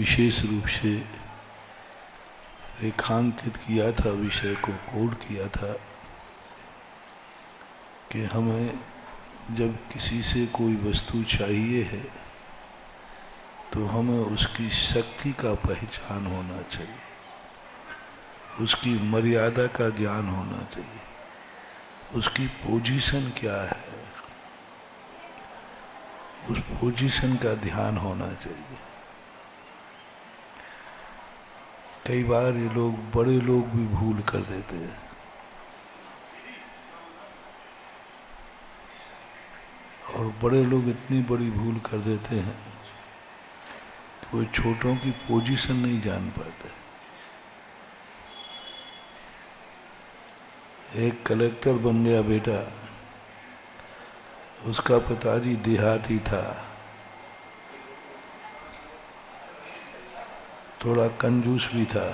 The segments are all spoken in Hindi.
विशेष रूप से रेखांकित किया था, विषय को कोड किया था कि हमें जब किसी से कोई वस्तु चाहिए है तो हमें उसकी शक्ति का पहचान होना चाहिए, उसकी मर्यादा का ज्ञान होना चाहिए, उसकी पोजीशन क्या है, उस पोजीशन का ध्यान होना चाहिए। कई बार ये लोग, बड़े लोग भी भूल कर देते हैं। और बड़े लोग इतनी बड़ी भूल कर देते हैं कि वो छोटों की पोजीशन नहीं जान पाते। एक कलेक्टर बन गया बेटा, उसका पिताजी देहाती था, थोड़ा कंजूस भी था।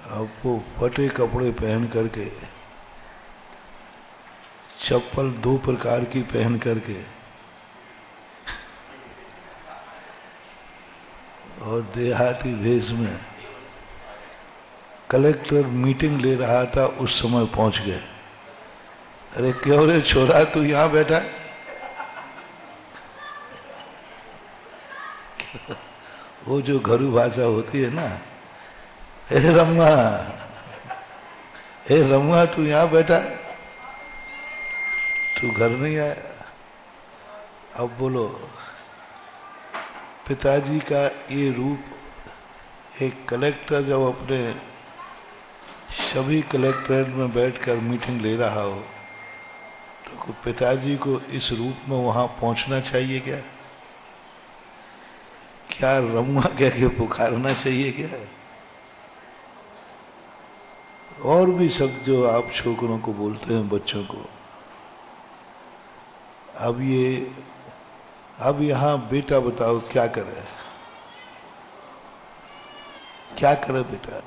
अब वो फटे कपड़े पहन करके, चप्पल 2 प्रकार की पहन करके और देहाती भेष में कलेक्टर मीटिंग ले रहा था, उस समय पहुंच गए। अरे क्यों रे छोरा, तू यहां बैठा है? वो जो घरू भाषा होती है ना, हे रमुआ तू यहां बैठा है, तू घर नहीं आया? अब बोलो, पिताजी का ये रूप, एक कलेक्टर जब अपने सभी कलेक्ट्रेट में बैठकर मीटिंग ले रहा हो तो पिताजी को इस रूप में वहां पहुंचना चाहिए क्या? क्या रमुआ कह के पुकारना चाहिए क्या? और भी शब्द जो आप छोकरों को बोलते हैं, बच्चों को। अब यहां बेटा बताओ क्या करे, क्या करे बेटा?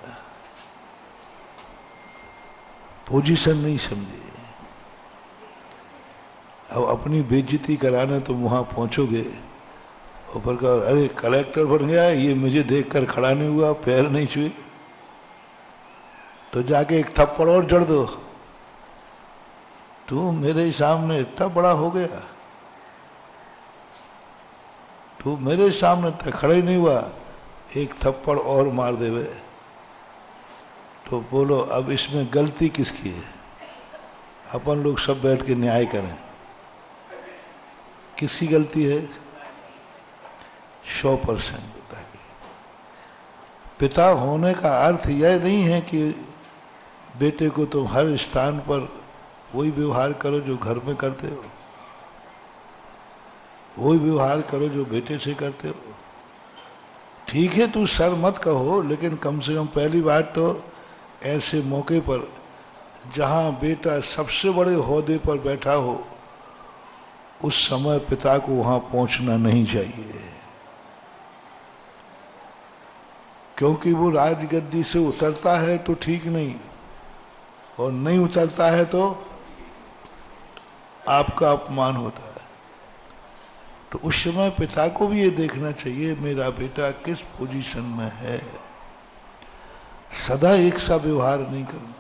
पोजीशन नहीं समझे। अब अपनी बेइज्जती कराने तुम वहां पहुंचोगे और फिर कहो अरे कलेक्टर बन गया, ये मुझे देखकर खड़ा नहीं हुआ, पैर नहीं छुए, तो जाके एक थप्पड़ और जड़ दो। तू मेरे सामने इतना बड़ा हो गया, तू मेरे सामने तक खड़ा ही नहीं हुआ, एक थप्पड़ और मार देवे। तो बोलो अब इसमें गलती किसकी है? अपन लोग सब बैठ के न्याय करें, किसकी गलती है? 100% पिता की। पिता होने का अर्थ यह नहीं है कि बेटे को तुम हर स्थान पर वही व्यवहार करो जो घर में करते हो, वही व्यवहार करो जो बेटे से करते हो। ठीक है, तू सर मत कहो, लेकिन कम से कम पहली बात तो ऐसे मौके पर जहां बेटा सबसे बड़े ओहदे पर बैठा हो, उस समय पिता को वहां पहुंचना नहीं चाहिए, क्योंकि वो राजगद्दी से उतरता है तो ठीक नहीं, और नहीं उतरता है तो आपका अपमान होता है। तो उस समय पिता को भी ये देखना चाहिए मेरा बेटा किस पोजीशन में है। सदा एक सा व्यवहार नहीं करना।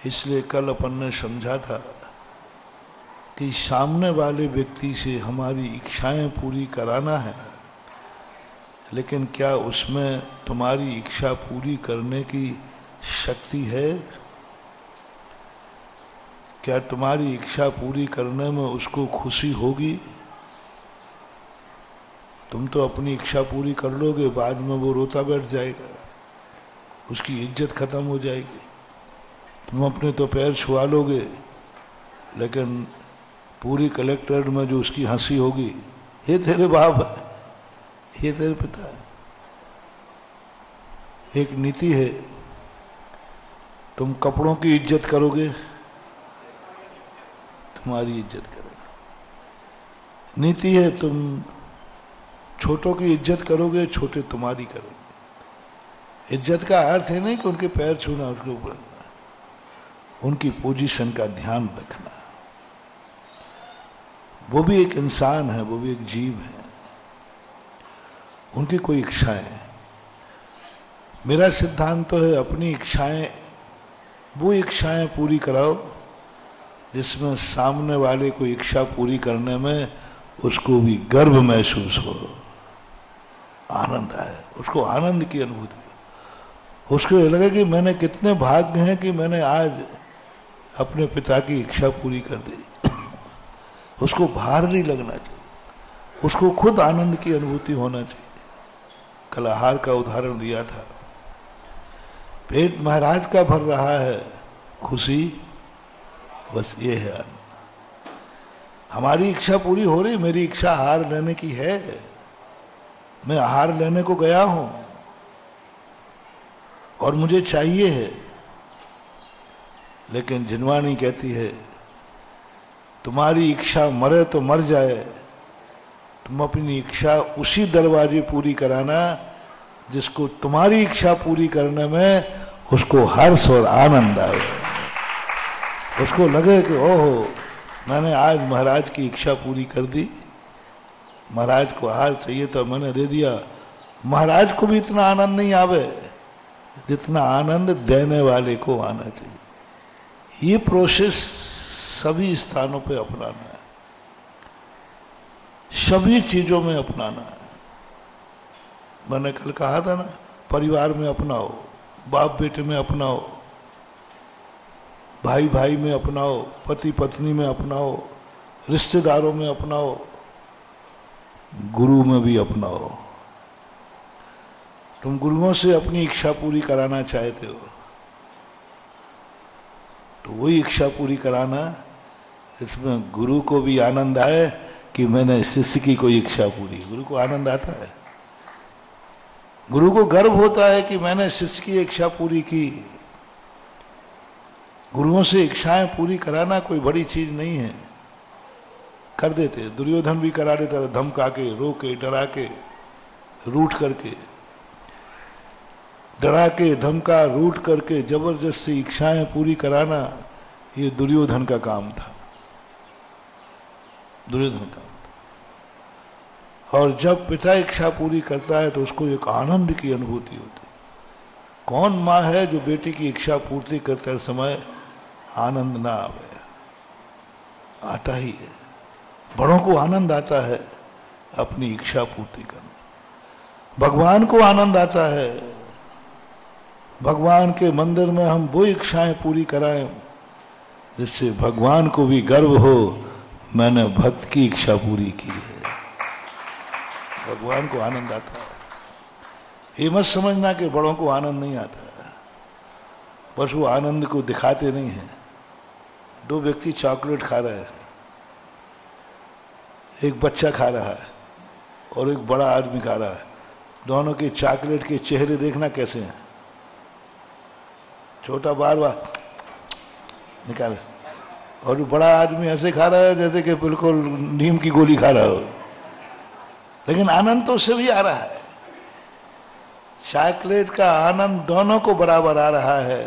इसलिए कल अपन ने समझा था कि सामने वाले व्यक्ति से हमारी इच्छाएं पूरी कराना है, लेकिन क्या उसमें तुम्हारी इच्छा पूरी करने की शक्ति है? क्या तुम्हारी इच्छा पूरी करने में उसको खुशी होगी? तुम तो अपनी इच्छा पूरी कर लोगे, बाद में वो रोता बैठ जाएगा, उसकी इज्जत खत्म हो जाएगी। तुम अपने तो पैर छुआ लोगे, लेकिन पूरी कलेक्ट्रेट में जो उसकी हंसी होगी, ये तेरे बाप है, ये तेरे पिता है। एक नीति है, तुम कपड़ों की इज्जत करोगे, तुम्हारी इज्जत करेगा। नीति है, तुम छोटों की इज्जत करोगे, छोटे तुम्हारी करेंगे। इज्जत का अर्थ है नहीं कि उनके पैर छूना, उनके ऊपर, उनकी पोजीशन का ध्यान रखना। वो भी एक इंसान है, वो भी एक जीव है। उनकी कोई इच्छाएं। मेरा सिद्धांत तो है अपनी इच्छाएं, वो इच्छाएं पूरी कराओ जिसमें सामने वाले को इच्छा पूरी करने में उसको भी गर्व महसूस हो, आनंद आए, उसको आनंद की अनुभूति, उसको ये लगे कि मैंने कितने भाग्य हैं कि मैंने आज अपने पिता की इच्छा पूरी कर दी। उसको भार नहीं लगना चाहिए, उसको खुद आनंद की अनुभूति होना चाहिए। कल आहार का उदाहरण दिया था, पेट महाराज का भर रहा है, खुशी बस ये है आनंद। हमारी इच्छा पूरी हो रही, मेरी इच्छा आहार लेने की है, मैं आहार लेने को गया हूं और मुझे चाहिए है, लेकिन जिनवाणी कहती है तुम्हारी इच्छा मरे तो मर जाए, तुम अपनी इच्छा उसी दरवाजे पूरी कराना जिसको तुम्हारी इच्छा पूरी करने में उसको हर्ष और आनंद आए, उसको लगे कि ओहो मैंने आज महाराज की इच्छा पूरी कर दी, महाराज को आहार चाहिए तो मैंने दे दिया। महाराज को भी इतना आनंद नहीं आवे जितना आनंद देने वाले को आना चाहिए। ये प्रोसेस सभी स्थानों पे अपनाना है, सभी चीजों में अपनाना है। मैंने कल कहा था ना, परिवार में अपनाओ, बाप बेटे में अपनाओ, भाई भाई में अपनाओ, पति पत्नी में अपनाओ, रिश्तेदारों में अपनाओ, गुरु में भी अपनाओ। तुम गुरुओं से अपनी इच्छा पूरी कराना चाहते हो तो वही इच्छा पूरी कराना इसमें गुरु को भी आनंद आए कि मैंने शिष्य की कोई इच्छा पूरी। गुरु को आनंद आता है, गुरु को गर्व होता है कि मैंने शिष्य की इच्छा पूरी की। गुरुओं से इच्छाएं पूरी कराना कोई बड़ी चीज नहीं है, कर देते। दुर्योधन भी करा देता था, धमका के, रो के, डरा के, रूठ करके, डरा के, धमका, रूठ करके जबरदस्ती इच्छाएं पूरी कराना, ये दुर्योधन का काम था, दुर्योधन का। और जब पिता इच्छा पूरी करता है तो उसको एक आनंद की अनुभूति होती है। कौन माँ है जो बेटी की इच्छा पूर्ति करते समय आनंद ना आवे? आता ही है। बड़ों को आनंद आता है अपनी इच्छा पूर्ति करना, भगवान को आनंद आता है भगवान के मंदिर में हम वो इच्छाएं पूरी कराएं जिससे भगवान को भी गर्व हो, मैंने भक्त की इच्छा पूरी की है। भगवान को आनंद आता है। ये मत समझना कि बड़ों को आनंद नहीं आता है, बस वो आनंद को दिखाते नहीं है। दो व्यक्ति चॉकलेट खा रहे हैं, एक बच्चा खा रहा है और एक बड़ा आदमी खा रहा है। दोनों के चॉकलेट के चेहरे देखना कैसे हैं। छोटा बार बार निकाले और बड़ा आदमी ऐसे खा रहा है जैसे कि बिल्कुल नीम की गोली खा रहा हो, लेकिन आनंद तो उससे भी आ रहा है। चॉकलेट का आनंद दोनों को बराबर आ रहा है।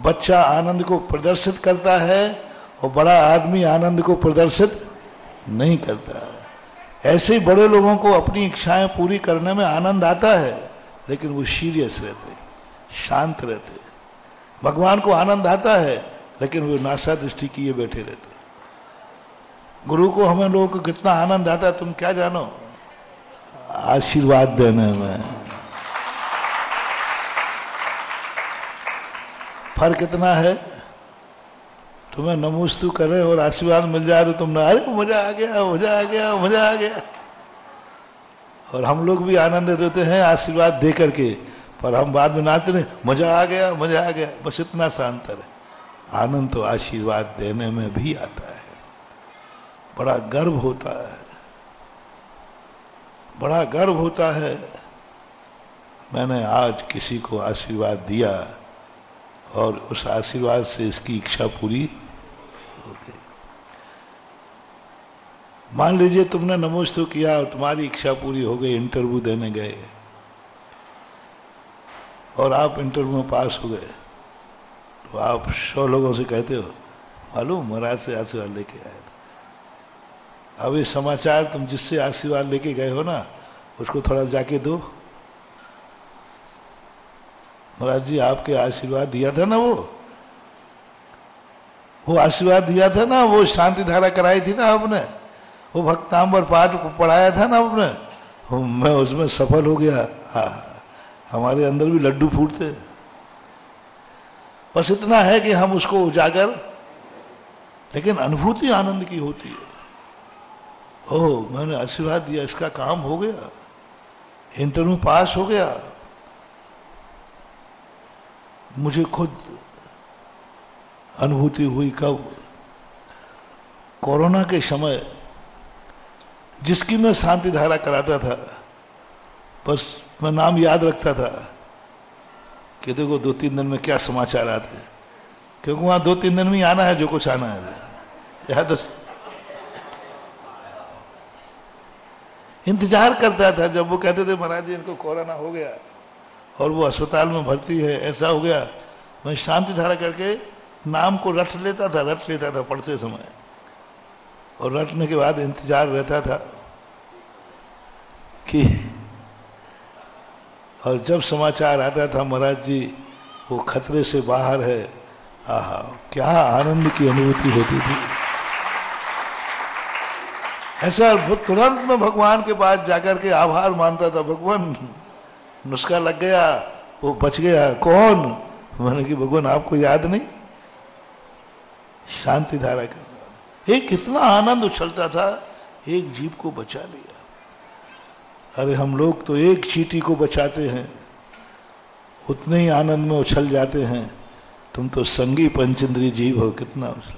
बच्चा आनंद को प्रदर्शित करता है और बड़ा आदमी आनंद को प्रदर्शित नहीं करता है। ऐसे ही बड़े लोगों को अपनी इच्छाएं पूरी करने में आनंद आता है, लेकिन वो सीरियस रहते, शांत रहते। भगवान को आनंद आता है, लेकिन वो नासा दृष्टि किए बैठे रहते। गुरु को हमें लोगों को कितना आनंद आता है तुम क्या जानो, आशीर्वाद देने में। फर्क कितना है, तुम्हें नमोस्तु करे और आशीर्वाद मिल जाए तो तुम अरे मजा आ गया, मजा आ गया, मजा आ गया। और हम लोग भी आनंद देते हैं आशीर्वाद दे करके, पर हम बाद में नाचते नहीं, मजा आ गया, मजा आ गया। बस इतना सा अंतर है। आनंद तो आशीर्वाद देने में भी आता है। बड़ा गर्व होता है, बड़ा गर्व होता है, मैंने आज किसी को आशीर्वाद दिया और उस आशीर्वाद से इसकी इच्छा पूरी हो गई। मान लीजिए तुमने नमोस्तु किया और तुम्हारी इच्छा पूरी हो गई, इंटरव्यू देने गए और आप इंटरव्यू में पास हो गए, तो आप 100 लोगों से कहते हो मालूम महाराज से आशीर्वाद लेके आए। अब ये समाचार तुम जिससे आशीर्वाद लेके गए हो ना, उसको थोड़ा जाके दो। महाराज जी आपके आशीर्वाद दिया था ना, वो आशीर्वाद दिया था ना, वो शांति धारा कराई थी ना आपने, वो भक्तांबर पाठ पढ़ाया था ना आपने, मैं उसमें सफल हो गया। हमारे अंदर भी लड्डू फूटते। बस इतना है कि हम उसको उजागर, लेकिन अनुभूति आनंद की होती है। ओह मैंने आशीर्वाद दिया, इसका काम हो गया, इंटरव्यू पास हो गया। मुझे खुद अनुभूति हुई कब, कोरोना के समय जिसकी मैं शांति धारा कराता था, बस मैं नाम याद रखता था कि देखो 2-3 दिन में क्या समाचार आते हैं, क्योंकि वहां 2-3 दिन में ही आना है जो कुछ आना है। याद इंतजार करता था जब वो कहते थे महाराज जी इनको कोरोना हो गया और वो अस्पताल में भर्ती है, ऐसा हो गया। मैं शांति धारा करके नाम को रट लेता था पढ़ते समय, और रटने के बाद इंतजार रहता था कि, और जब समाचार आता था महाराज जी वो खतरे से बाहर है, आहा क्या आनंद की अनुभूति होती थी। ऐसा तुरंत मैं भगवान के पास जाकर के आभार मानता था, भगवान नुस्खा लग गया, वो बच गया। कौन? मैंने कि भगवान आपको याद नहीं, शांति धारा करना। एक कितना आनंद उछलता था, एक जीव को बचा लिया। अरे हम लोग तो एक चींटी को बचाते हैं, उतने ही आनंद में उछल जाते हैं। तुम तो संगी पंचेंद्रिय जीव हो, कितना उछल।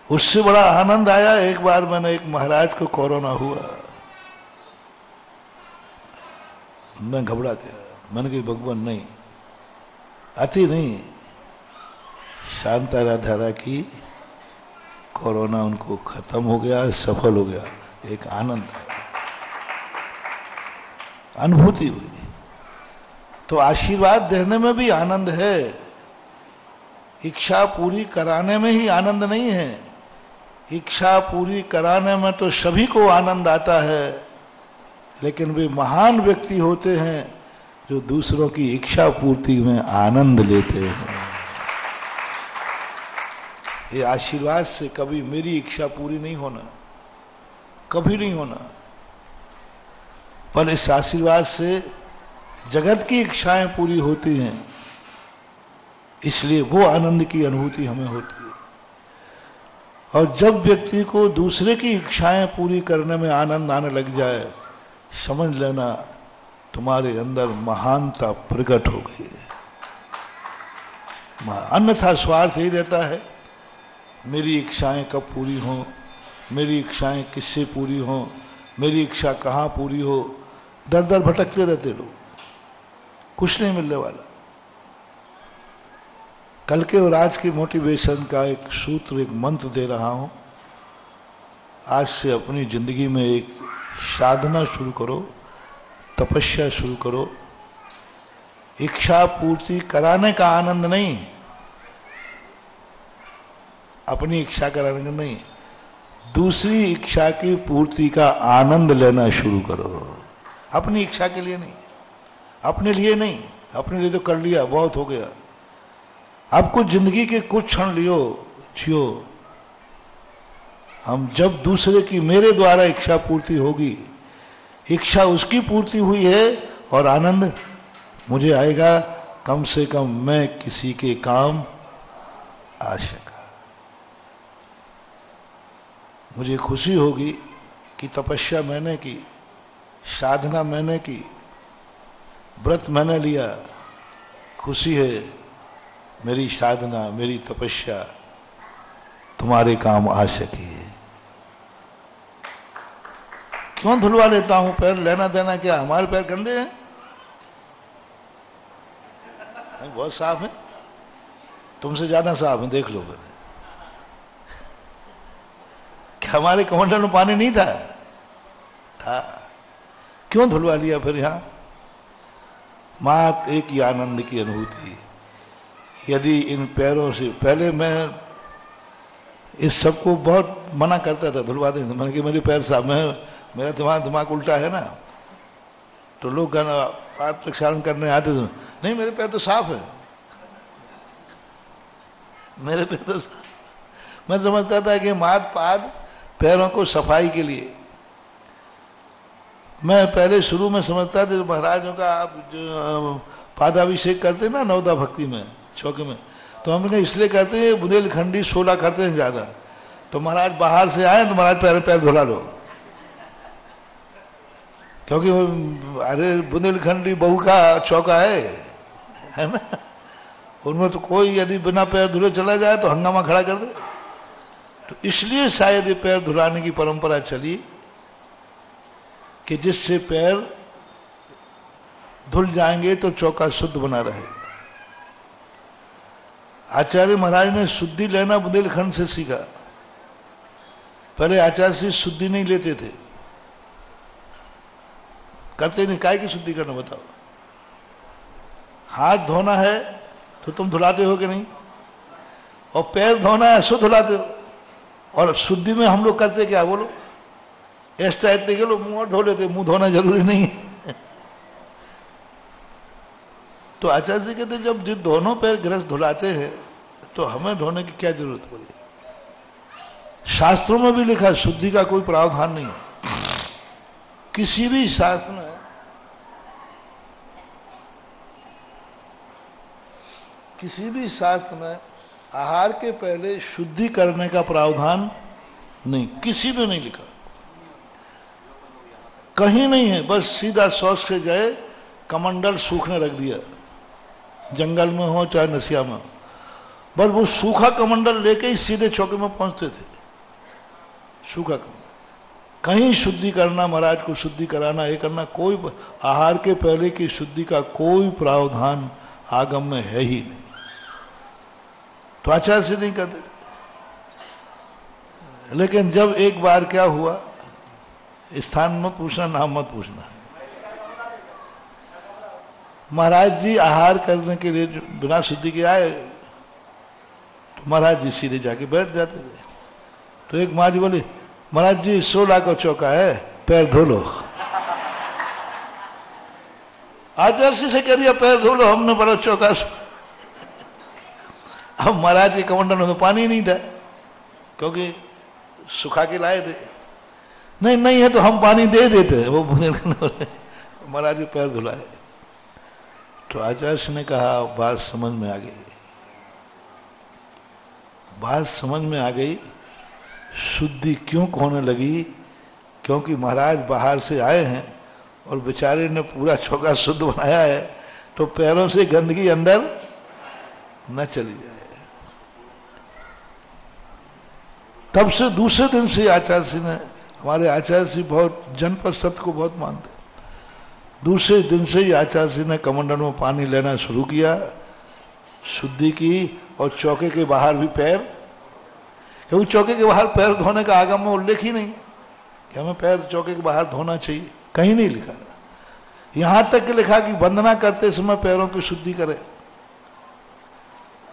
उससे बड़ा आनंद आया, एक बार मैंने एक महाराज को कोरोना हुआ, मैं घबरा गया। मैंने कहा भगवान नहीं, अति नहीं, शांता धारा की कोरोना उनको खत्म हो गया, सफल हो गया। एक आनंद आया, अनुभूति हुई। तो आशीर्वाद देने में भी आनंद है, इच्छा पूरी कराने में ही आनंद नहीं है। इच्छा पूरी कराने में तो सभी को आनंद आता है, लेकिन वे महान व्यक्ति होते हैं जो दूसरों की इच्छा पूर्ति में आनंद लेते हैं। ये आशीर्वाद से कभी मेरी इच्छा पूरी नहीं होना, कभी नहीं होना, पर इस आशीर्वाद से जगत की इच्छाएं पूरी होती हैं, इसलिए वो आनंद की अनुभूति हमें होती है। और जब व्यक्ति को दूसरे की इच्छाएं पूरी करने में आनंद आने लग जाए, समझ लेना तुम्हारे अंदर महानता प्रकट हो गई है। अन्यथा स्वार्थ ही रहता है, मेरी इच्छाएं कब पूरी हों, मेरी इच्छाएं किससे पूरी हों, मेरी इच्छा कहाँ पूरी हो, दर दर भटकते रहते लोग, कुछ नहीं मिलने वाला। कल के और आज के मोटिवेशन का एक सूत्र, एक मंत्र दे रहा हूं। आज से अपनी जिंदगी में एक साधना शुरू करो, तपस्या शुरू करो। इच्छा पूर्ति कराने का आनंद नहीं, अपनी इच्छा कराने का नहीं, दूसरी इच्छा की पूर्ति का आनंद लेना शुरू करो। अपनी इच्छा के लिए नहीं, अपने लिए नहीं, अपने लिए तो कर लिया, बहुत हो गया। अब कुछ जिंदगी के कुछ क्षण लियो, जियो। हम जब दूसरे की, मेरे द्वारा इच्छा पूर्ति होगी, इच्छा उसकी पूर्ति हुई है और आनंद मुझे आएगा, कम से कम मैं किसी के काम आ सका। मुझे खुशी होगी कि तपस्या मैंने की, साधना मैंने की, व्रत मैंने लिया। खुशी है मेरी साधना, मेरी तपस्या तुम्हारे काम आ सकी है। क्यों धुलवा लेता हूं पैर? लेना देना क्या? हमारे पैर गंदे हैं? नहीं, बहुत साफ है, तुमसे ज्यादा साफ है, देख लो। क्या हमारे कमंडल में पानी नहीं था? क्यों धुलवा लिया फिर? यहां मात एक ही आनंद की अनुभूति। यदि इन पैरों से, पहले मैं इस सबको बहुत मना करता था, धुलवा देने। मैंने कि मेरे पैर साफ, मैं मेरा दिमाग उल्टा है ना, तो लोग पाद प्रक्षालन करने आते थे, नहीं मेरे पैर तो साफ है, मेरे पैर तो साफ। मैं समझता था कि पाद पैरों को सफाई के लिए। मैं पहले शुरू में समझता था महाराजों का आप जो पादाभिषेक करते हैं ना नवदा भक्ति में चौके में, तो हम इसलिए करते हैं बुंदेलखंडी 16 करते हैं ज्यादा, तो महाराज बाहर से आए तो महाराज पैर धुला लो, क्योंकि अरे बुंदेलखंडी बहू का चौका है ना, उनमें तो कोई यदि बिना पैर धुले चला जाए तो हंगामा खड़ा कर दे। तो इसलिए शायद ये पैर धुलाने की परंपरा चली कि जिससे पैर धुल जाएंगे तो चौका शुद्ध बना रहेगा। आचार्य महाराज ने शुद्धि लेना बुंदेलखंड से सीखा। पहले आचार्य से शुद्धि नहीं लेते थे, करते नहीं, काय की शुद्धि करना बताओ। हाथ धोना है तो तुम धुलाते हो कि नहीं, और पैर धोना है सो धुलाते हो। और शुद्धि में हम लोग करते क्या, बोलो, एक्स्ट्रा इतने के लोग मुंह और धो लेते, मुंह धोना जरूरी नहीं है। तो आचार्य जी कहते जब जो दोनों पैर गृहस्थ धुलाते हैं तो हमें धोने की क्या जरूरत पड़ी। शास्त्रों में भी लिखा शुद्धि का कोई प्रावधान नहीं है, किसी भी शास्त्र में आहार के पहले शुद्धि करने का प्रावधान नहीं, किसी में नहीं लिखा, कहीं नहीं है। बस सीधा शौच के गए, कमंडल सूखने रख दिया, जंगल में हो चाहे नसिया में हो, बस वो सूखा कमंडल लेके ही सीधे चौके में पहुंचते थे। सूखा कमंडल, कहीं शुद्धि करना, महाराज को शुद्धि कराना, ये करना, कोई आहार के पहले की शुद्धि का कोई प्रावधान आगम में है ही नहीं। तो आचार्य से नहीं करते। लेकिन जब एक बार क्या हुआ, स्थान मत पूछना, नाम मत पूछना, महाराज जी आहार करने के लिए बिना शुद्धि के आए, तो महाराज जी सीधे जाके बैठ जाते थे। तो एक माँ जी बोली, महाराज जी 16 का चौका है, पैर धो लो। आचार्य से कह दिया पैर धो लो, हमने बड़ा चौका। अब महाराज के कमंडल में तो पानी नहीं था, क्योंकि सुखा के लाए थे। नहीं है तो हम पानी दे देते, वो महाराज जी पैर धुलाए। तो आचार्य ने कहा बात समझ में आ गई, बात समझ में आ गई। शुद्धि क्यों होने लगी, क्योंकि महाराज बाहर से आए हैं और बेचारे ने पूरा चौका शुद्ध बनाया है, तो पैरों से गंदगी अंदर न चली जाए। तब से दूसरे दिन से आचार्य जी ने, हमारे आचार्य जी बहुत जन पर सत्य को बहुत मानते, दूसरे दिन से ही आचार्य जी ने कमंडल में पानी लेना शुरू किया, शुद्धि की, और चौके के बाहर भी पैर, क्योंकि चौके के बाहर पैर धोने का आगम में उल्लेख ही नहीं है कि हमें पैर चौके के बाहर धोना चाहिए, कहीं नहीं लिखा। यहां तक कि लिखा कि वंदना करते समय पैरों की शुद्धि करें,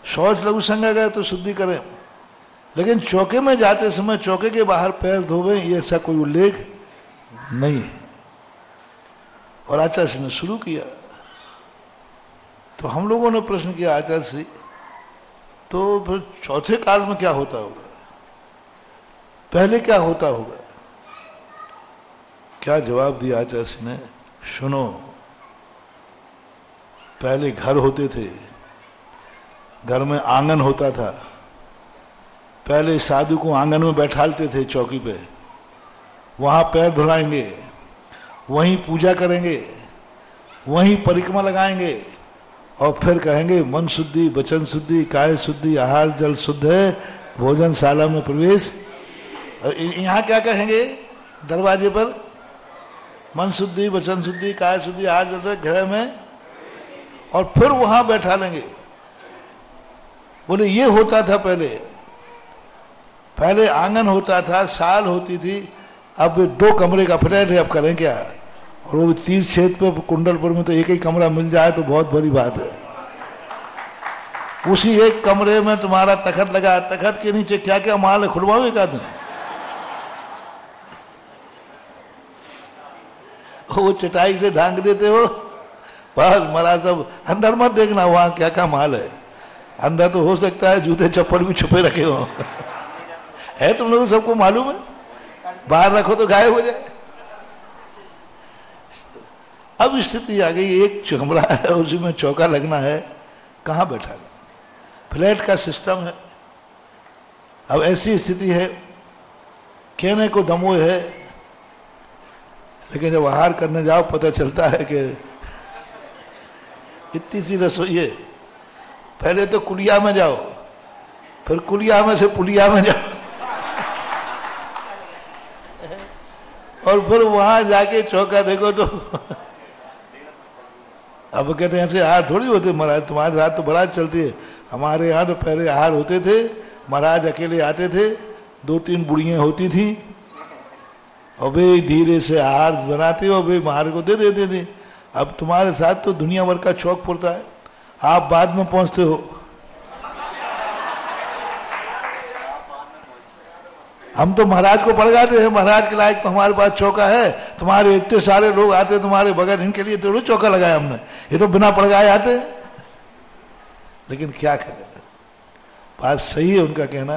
शौच लघु संज्ञा गए तो शुद्धि करें, लेकिन चौके में जाते समय चौके के बाहर पैर धोवे, ये ऐसा कोई उल्लेख नहीं है। और आचार्य ने शुरू किया। तो हम लोगों ने प्रश्न किया आचार्य से, तो फिर चौथे काल में क्या होता होगा, पहले क्या होता होगा? क्या जवाब दिया आचार्य ने, सुनो, पहले घर होते थे, घर में आंगन होता था, पहले साधु को आंगन में बैठालते थे चौकी पे, वहां पैर धुलाएंगे, वहीं पूजा करेंगे, वहीं परिक्रमा लगाएंगे, और फिर कहेंगे मन शुद्धि, वचन शुद्धि, काय शुद्धि, आहार जल शुद्ध है, भोजनशाला में प्रवेश। यहाँ क्या कहेंगे दरवाजे पर, मन शुद्धि, वचन शुद्धि, काय शुद्धि, आहार जल शुद्ध, घर में, और फिर वहां बैठा लेंगे। बोले ये होता था पहले, पहले आंगन होता था, साल होती थी, अब 2 कमरे का फ्लैट है, अब करें क्या? और वो तीर्थ क्षेत्र पे कुंडलपुर में तो एक ही कमरा मिल जाए तो बहुत बड़ी बात है। उसी एक कमरे में तुम्हारा तखत लगा, तखत के नीचे क्या क्या माल है, खुलवाओ एक आदमी। वो चटाई से ढांक देते हो, बस महाराज सब अंदर मत देखना वहां क्या क्या माल है। अंदर तो हो सकता है जूते चप्पल भी छुपे रखे हो है तुम लोग सबको मालूम है, बाहर रखो तो गायब हो जाए। अब स्थिति आ गई, एक कमरा है उसी में चौका लगना है, कहाँ बैठा है, फ्लैट का सिस्टम है। अब ऐसी स्थिति है, कहने को दमोह है, लेकिन जब आहार करने जाओ पता चलता है कि इतनी सी रसोई है। पहले तो कुलिया में जाओ, फिर कुलिया में से पुलिया में जाओ और फिर वहां जाके चौका देखो तो अब कहते हैं ऐसे आहार थोड़ी होते महाराज, तुम्हारे साथ तो बारात चलती है, हमारे यहाँ तो पहले आहार होते थे, महाराज अकेले आते थे, 2-3 बुढ़ियां होती थी और वे धीरे से आहार बनाते हो, वे महाराज को दे देते थे। अब तुम्हारे साथ तो दुनिया भर का चौक पड़ता है, आप बाद में पहुंचते हो। हम तो महाराज को पड़गाते हैं, महाराज के लायक तो हमारे पास चौका है, तुम्हारे इतने सारे लोग आते तुम्हारे बगैर, इनके लिए थोड़ी चौका लगाया हमने, ये तो बिना पड़गाए आते। लेकिन क्या करें, बात सही है उनका कहना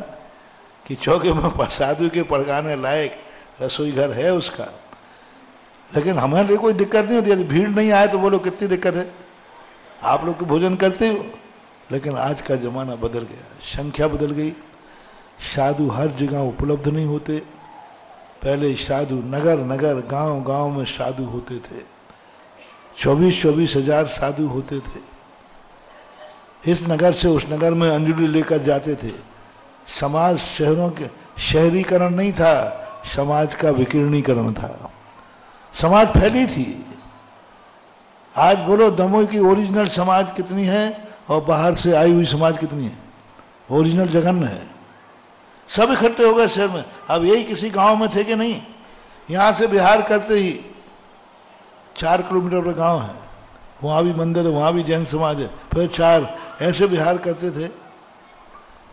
कि चौके में साधु के पड़गाने लायक रसोई घर है उसका, लेकिन हमारे लिए कोई दिक्कत नहीं होती। यदि भीड़ नहीं आए तो बोलो कितनी दिक्कत है, आप लोग तो भोजन करते हो। लेकिन आज का जमाना बदल गया, संख्या बदल गई, साधु हर जगह उपलब्ध नहीं होते। पहले साधु नगर नगर गांव गांव में साधु होते थे, 24-24 हजार साधु होते थे। इस नगर से उस नगर में अंजलि लेकर जाते थे। समाज शहरों के शहरीकरण नहीं था, समाज का विकीर्णीकरण था, समाज फैली थी। आज बोलो दमोह की ओरिजिनल समाज कितनी है और बाहर से आई हुई समाज कितनी है? ओरिजिनल जघन्य है, सब इकट्ठे हो गए शहर में। अब यही किसी गांव में थे कि नहीं, यहां से बिहार करते ही 4 किलोमीटर पर गांव है, वहां भी मंदिर है, वहां भी जैन समाज है, फिर 4 ऐसे बिहार करते थे।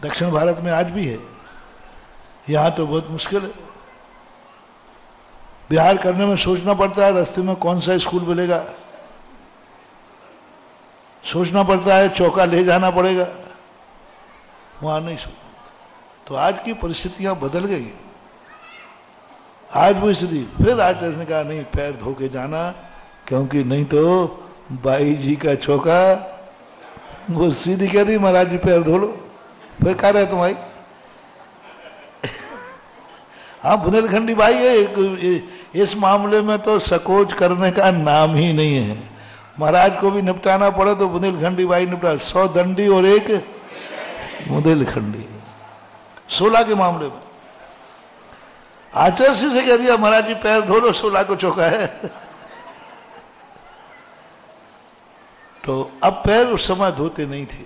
दक्षिण भारत में आज भी है, यहां तो बहुत मुश्किल है। बिहार करने में सोचना पड़ता है रास्ते में कौन सा स्कूल मिलेगा, सोचना पड़ता है, चौका ले जाना पड़ेगा, वहां नहीं सोचना। तो आज की परिस्थितियां बदल गई, आज वो स्थिति। फिर आज ने कहा नहीं, पैर धो के जाना, क्योंकि नहीं तो बाई जी का चौका, वो सीधी कह दी महाराज जी पैर धो लो, फिर कह रहे तुम्हारी हाँ बुंदेलखंडी भाई है, इस मामले में तो सकोच करने का नाम ही नहीं है। महाराज को भी निपटाना पड़े तो बुंदेलखंडी भाई निपटा, 100 दंडी और 1 बुंदेलखंडी, 16 के मामले में आचार्य से कह दिया महाराज जी पैर धो लो, 16 को चौका है तो अब पैर उस समय धोते नहीं थे।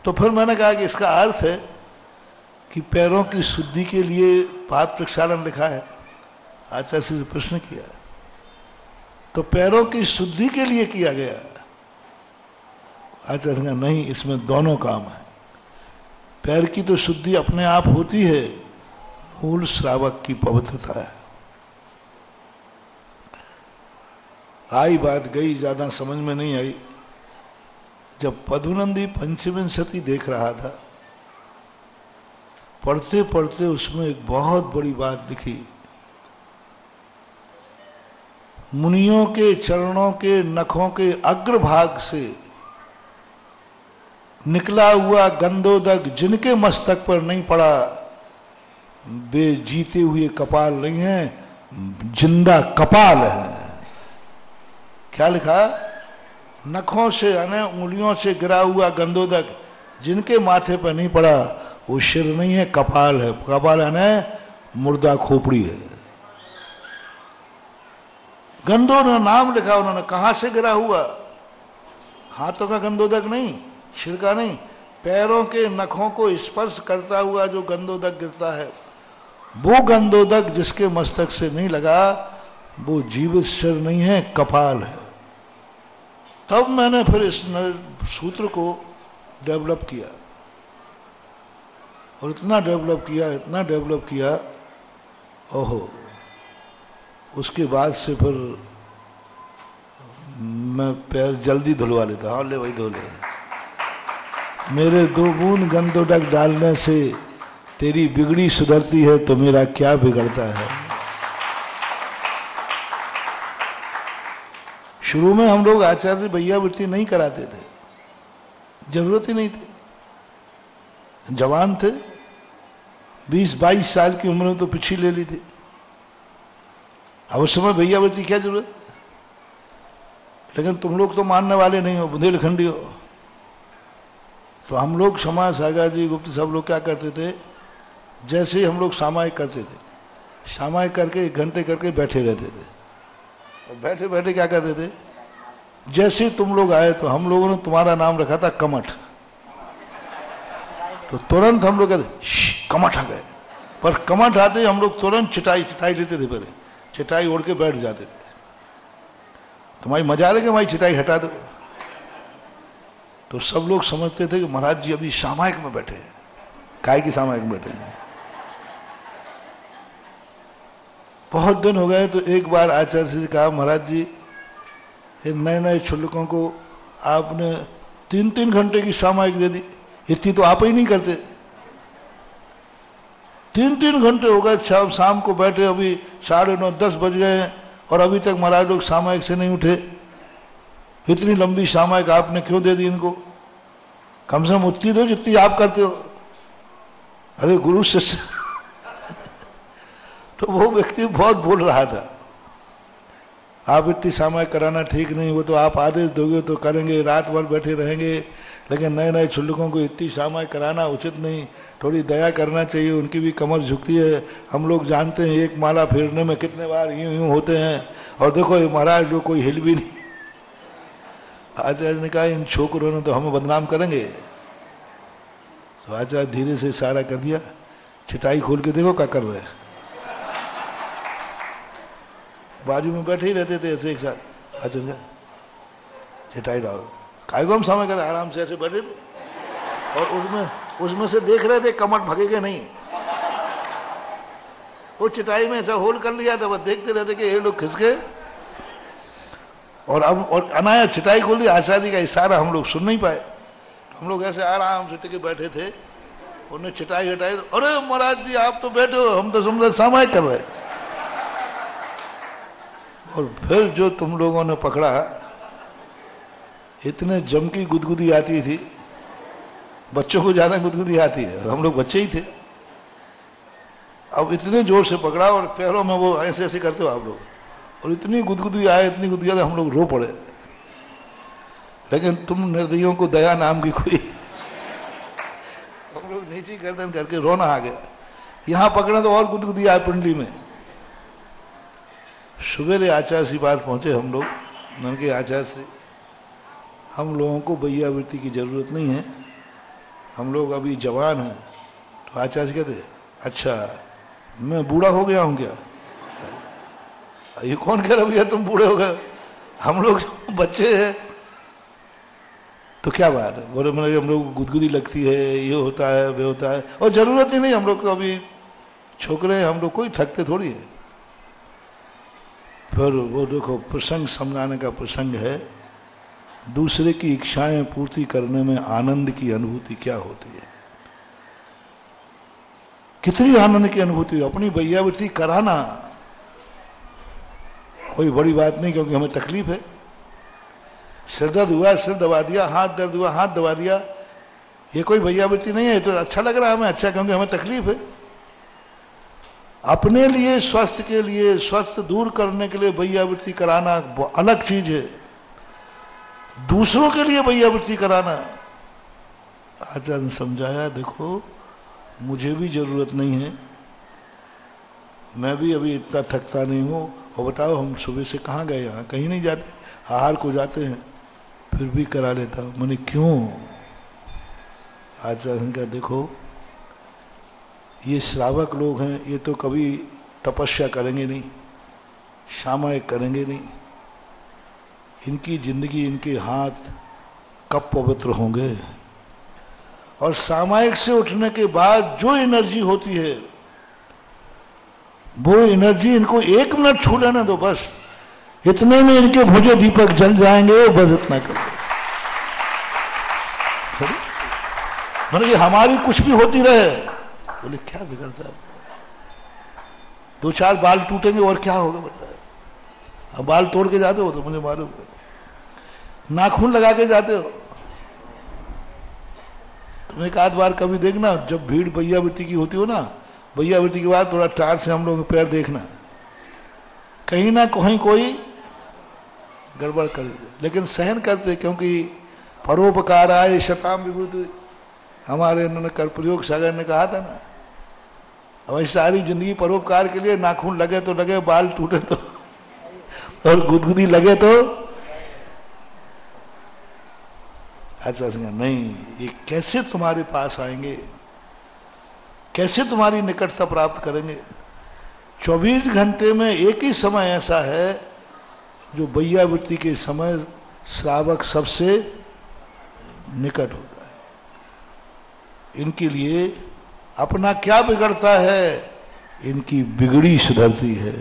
तो फिर मैंने कहा कि इसका अर्थ है कि पैरों की शुद्धि के लिए पाद प्रक्षालन लिखा है, आचार्य से प्रश्न किया, तो पैरों की शुद्धि के लिए किया गया। आचार्य का नहीं, इसमें दोनों काम है। पैर की तो शुद्धि अपने आप होती है, मूल श्रावक की पवित्रता है। आई बात गई, ज्यादा समझ में नहीं आई। जब पद्मनंदी पंचविंशति देख रहा था, पढ़ते पढ़ते उसमें एक बहुत बड़ी बात लिखी, मुनियों के चरणों के नखों के अग्रभाग से निकला हुआ गंधोदक जिनके मस्तक पर नहीं पड़ा, वे जीते हुए कपाल नहीं है, जिंदा कपाल है। क्या लिखा? नखों से यानी उंगलियों से गिरा हुआ गंधोदक जिनके माथे पर नहीं पड़ा, वो सिर नहीं है, कपाल है। कपाल यानी मुर्दा खोपड़ी है। गंधो ने नाम लिखा उन्होंने, कहां से गिरा हुआ? हाथों का गंधोदक नहीं, सिर का नहीं, पैरों के नखों को स्पर्श करता हुआ जो गंधोदक गिरता है, वो गंधोदक जिसके मस्तक से नहीं लगा, वो जीवित सिर नहीं है, कपाल है। तब मैंने फिर इस सूत्र को डेवलप किया, और इतना डेवलप किया, ओहो, उसके बाद से फिर मैं पैर जल्दी धुलवा लेता। हाँ ले भाई धो ले, मेरे 2 बूंद गंदोडक डालने से तेरी बिगड़ी सुधरती है तो मेरा क्या बिगड़ता है। शुरू में हम लोग आचार्य भैया वृत्ति नहीं कराते थे, जरूरत ही नहीं थी। जवान थे, 20-22 साल की उम्र में तो पिछी ले ली थी। अब उस समय भैया वृत्ति क्या जरूरत है? लेकिन तुम लोग तो मानने वाले नहीं हो, बुंदेलखंडी हो। तो हम लोग क्षमा सागर जी गुप्त सब लोग क्या करते थे, जैसे ही हम लोग सामायिक करते थे, सामायिक करके 1 घंटे करके बैठे रहते थे। और बैठे बैठे क्या करते थे, जैसे ही तुम लोग आए तो हम लोगों ने तुम्हारा नाम रखा था कमठ। तो तुरंत हम लोग कहते कमठ आ गए। पर कमठ आते हम लोग तुरंत चिटाई लेते थे, पहले चिटाई ओढ़ के बैठ जाते थे। तुम्हारी मजा आ रही कि हमारी चिटाई हटा दो। तो सब लोग समझते थे कि महाराज जी अभी सामायिक में बैठे हैं। काय की सामायिक में बैठे हैं। बहुत दिन हो गए तो एक बार आचार्य से कहा, महाराज जी नए नए छुल्लकों को आपने 3-3 घंटे की सामायिक दे दी, इतनी तो आप ही नहीं करते। 3-3 घंटे हो गए, शाम को बैठे, अभी 9:30-10 बज गए हैं और अभी तक महाराज लोग सामायिक से नहीं उठे। इतनी लंबी सामायिक आपने क्यों दे दी इनको? कम से कम उतनी दो जितनी आप करते हो। अरे गुरु शिष्य तो वो व्यक्ति बहुत बोल रहा था, आप इतनी सामायिक कराना ठीक नहीं, वो तो आप आदेश दोगे तो करेंगे, रात भर बैठे रहेंगे, लेकिन नए नए छुल्लकों को इतनी सामायिक कराना उचित नहीं, थोड़ी दया करना चाहिए, उनकी भी कमर झुकती है। हम लोग जानते हैं एक माला फेरने में कितने बार यूं यूं होते हैं, और देखो ये महाराज लोग कोई हिल भी नहीं। आचार्य ने कहा इन छोकरों ने तो हमें बदनाम करेंगे। तो आचार्य धीरे से इशारा कर दिया, छिटाई खोल के देखो क्या कर रहे हैं। बाजू में बैठे ही रहते थे ऐसे एक साथ। आचार्य छिटाई डालो, काय को हम समय करें, आराम से ऐसे बैठे थे और उसमें से देख रहे थे कमर भगेगे नहीं। वो चिटाई में ऐसा होल कर लिया था, बस देखते रहते कि ये लोग खिसके। और अनाया चिटाई खोल दी, आचार्य का इशारा हम लोग सुन नहीं पाए। हम लोग ऐसे आराम से टिके बैठे थे, उन्हें चिटाई हटाई, अरे महाराज जी आप तो बैठे हो, हम तो समझे सामायिक कर रहे। और फिर जो तुम लोगों ने पकड़ा, इतने जम की गुदगुदी आती थी, बच्चों को ज्यादा गुदगुदी आती है, और हम लोग बच्चे ही थे। अब इतने जोर से पकड़ा और पैरों में वो ऐसे ऐसे करते हो आप लोग, और इतनी गुदगुदी आए, इतनी गुदगुदी आए, हम लोग रो पड़े। लेकिन तुम निर्दयियों को दया नाम की कोई, हम लोग नीची गर्दन करके रोना आ गया। यहां पकड़े तो और गुदगुदी आए पिंडली में। सवेरे आचार्य से बात पहुंचे हम लोग, मैंने कहा आचार्य से हम लोगों को भैयावृत्ति की जरूरत नहीं है, हम लोग अभी जवान हैं। तो आचार्य कहते अच्छा मैं बूढ़ा हो गया हूं क्या? ये कौन कह रहा भैया तुम बूढ़े हो गए, हम लोग बच्चे हैं। तो क्या बात है, बोले मैंने हम लोग गुदगुदी लगती है, ये होता है वे होता है, और जरूरत ही नहीं, हम लोग तो अभी छोकरे हैं, हम लोग कोई थकते थोड़ी है। फिर वो देखो प्रसंग समझाने का प्रसंग है, दूसरे की इच्छाएं पूर्ति करने में आनंद की अनुभूति क्या होती है। कितनी आनंद की अनुभूति, अपनी भैयावृत्ति कराना कोई बड़ी बात नहीं, क्योंकि हमें तकलीफ है। सिर दर्द हुआ सिर दबा दिया, हाथ दर्द हुआ हाथ दबा दिया, ये कोई भैयावृत्ति नहीं है, ये तो अच्छा लग रहा है हमें, अच्छा क्योंकि हमें तकलीफ है। अपने लिए स्वास्थ्य के लिए, स्वास्थ्य दूर करने के लिए भैयावृत्ति कराना अलग चीज है, दूसरों के लिए भैयावृत्ति कराना। आचार्य ने समझाया देखो मुझे भी जरूरत नहीं है, मैं भी अभी इतना थकता नहीं हूं, और बताओ हम सुबह से कहाँ गए, यहाँ कहीं नहीं जाते, आहार को जाते हैं, फिर भी करा लेता हूं। मैंने क्यों? आचार्य ने कहा देखो ये श्रावक लोग हैं, ये तो कभी तपस्या करेंगे नहीं, सामायिक करेंगे नहीं, इनकी जिंदगी, इनके हाथ कब पवित्र होंगे? और सामायिक से उठने के बाद जो एनर्जी होती है वो एनर्जी इनको 1 मिनट छू लेने दो, बस इतने में इनके भुजे दीपक जल जाएंगे, बस इतना करो। मतलब कि हमारी कुछ भी होती रहे, बोले क्या बिगड़ता है, 2-4 बाल टूटेंगे और क्या होगा बताया। अब बाल तोड़ के जाते हो तो मुझे मालूम है, नाखून लगा के जाते हो। तुम एक आध बार कभी देखना, जब भीड़ भैयावृत्ति की होती हो ना, भैयावृत्ति के बाद थोड़ा टार से हम लोग पैर देखना, कहीं ना कहीं कोई गड़बड़ कर दे, लेकिन सहन करते, क्योंकि परोपकार आए शताम विभूति, हमारे इन्होंने कर प्रयोग सागर ने कहा था ना। हमारी सारी जिंदगी परोपकार के लिए, नाखून लगे तो लगे, बाल टूटे तो और गुदगुदी लगे तो अच्छा नहीं, ये कैसे तुम्हारे पास आएंगे, कैसे तुम्हारी निकटता प्राप्त करेंगे। 24 घंटे में एक ही समय ऐसा है जो भैयावृत्ति के समय श्रावक सबसे निकट होता है। इनके लिए अपना क्या बिगड़ता है, इनकी बिगड़ी सुधरती है।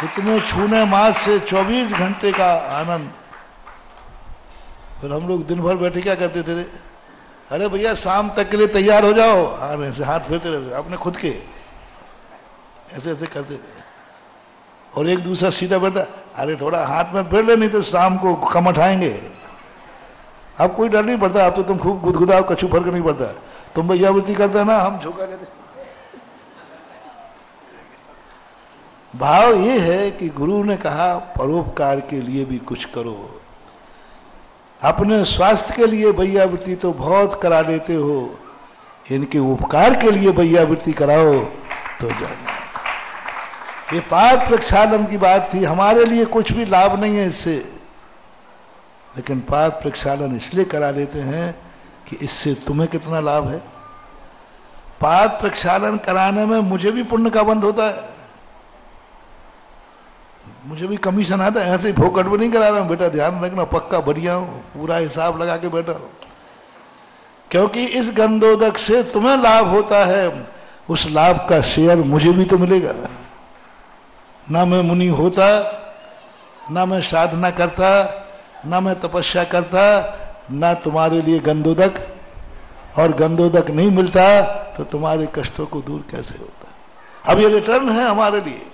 इतने छूने मास से 24 घंटे का आनंद। फिर हम लोग दिन भर बैठे क्या करते थे, अरे भैया शाम तक के लिए तैयार हो जाओ, ऐसे हाथ फेरते रहते अपने खुद के, ऐसे ऐसे करते थे। और एक दूसरा सीधा बैठा, अरे थोड़ा हाथ में फेर ले, नहीं तो शाम को कम उठाएंगे। अब कोई डर नहीं पड़ता, अब तो तुम खूब गुदगुदाओ, कछु फर्क नहीं पड़ता। तुम भैयावृत्ति करते ना, हम झोंका लेते। भाव ये है कि गुरु ने कहा परोपकार के लिए भी कुछ करो। अपने स्वास्थ्य के लिए भैयावृत्ति तो बहुत करा लेते हो, इनके उपकार के लिए भैयावृत्ति कराओ तो जाना। ये पाप प्रक्षालन की बात थी। हमारे लिए कुछ भी लाभ नहीं है इससे, लेकिन पाप प्रक्षालन इसलिए करा लेते हैं कि इससे तुम्हें कितना लाभ है। पाप प्रक्षालन कराने में मुझे भी पुण्य का बंध होता है, मुझे भी कमीशन आता है। ऐसे ही फोकट में नहीं करा रहा हूं, बेटा ध्यान रखना, पक्का बढ़िया हूं, पूरा हिसाब लगा के बैठा हूं। क्योंकि इस गंधोदक से तुम्हें लाभ होता है, उस लाभ का शेयर मुझे भी तो मिलेगा। ना मैं मुनि होता, ना मैं साधना करता, ना मैं तपस्या करता, ना तुम्हारे लिए गंधोदक, और गंधोदक नहीं मिलता तो तुम्हारे कष्टों को दूर कैसे होता। अब ये रिटर्न है हमारे लिए।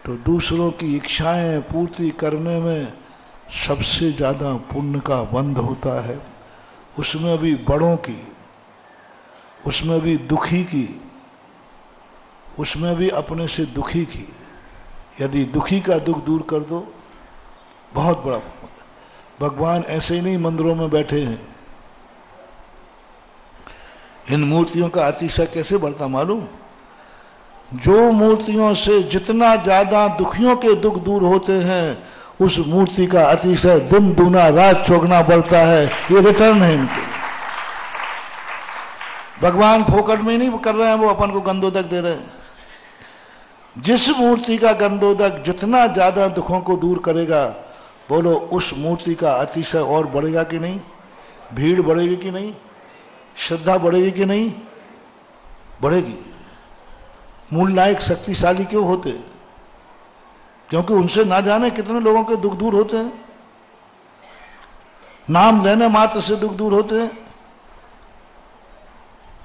तो दूसरों की इच्छाएं पूर्ति करने में सबसे ज्यादा पुण्य का बंध होता है, उसमें भी बड़ों की, उसमें भी दुखी की, उसमें भी अपने से दुखी की। यदि दुखी का दुख दूर कर दो, बहुत बड़ा पुण्य। भगवान ऐसे ही नहीं मंदिरों में बैठे हैं। इन मूर्तियों का अतिशय कैसे बढ़ता मालूम? जो मूर्तियों से जितना ज्यादा दुखियों के दुख दूर होते हैं, उस मूर्ति का अतिशय दिन दूना रात चौगुना बढ़ता है। ये रिटर्न है इनके। भगवान फोकट में नहीं कर रहे हैं, वो अपन को गंधोदक दे रहे हैं। जिस मूर्ति का गंधोदक जितना ज्यादा दुखों को दूर करेगा, बोलो उस मूर्ति का अतिशय और बढ़ेगा कि नहीं? भीड़ बढ़ेगी कि नहीं? श्रद्धा बढ़ेगी कि नहीं? बढ़ेगी। मूल नायक शक्तिशाली क्यों होते? क्योंकि उनसे ना जाने कितने लोगों के दुख दूर होते हैं। नाम लेने मात्र से दुख दूर होते हैं।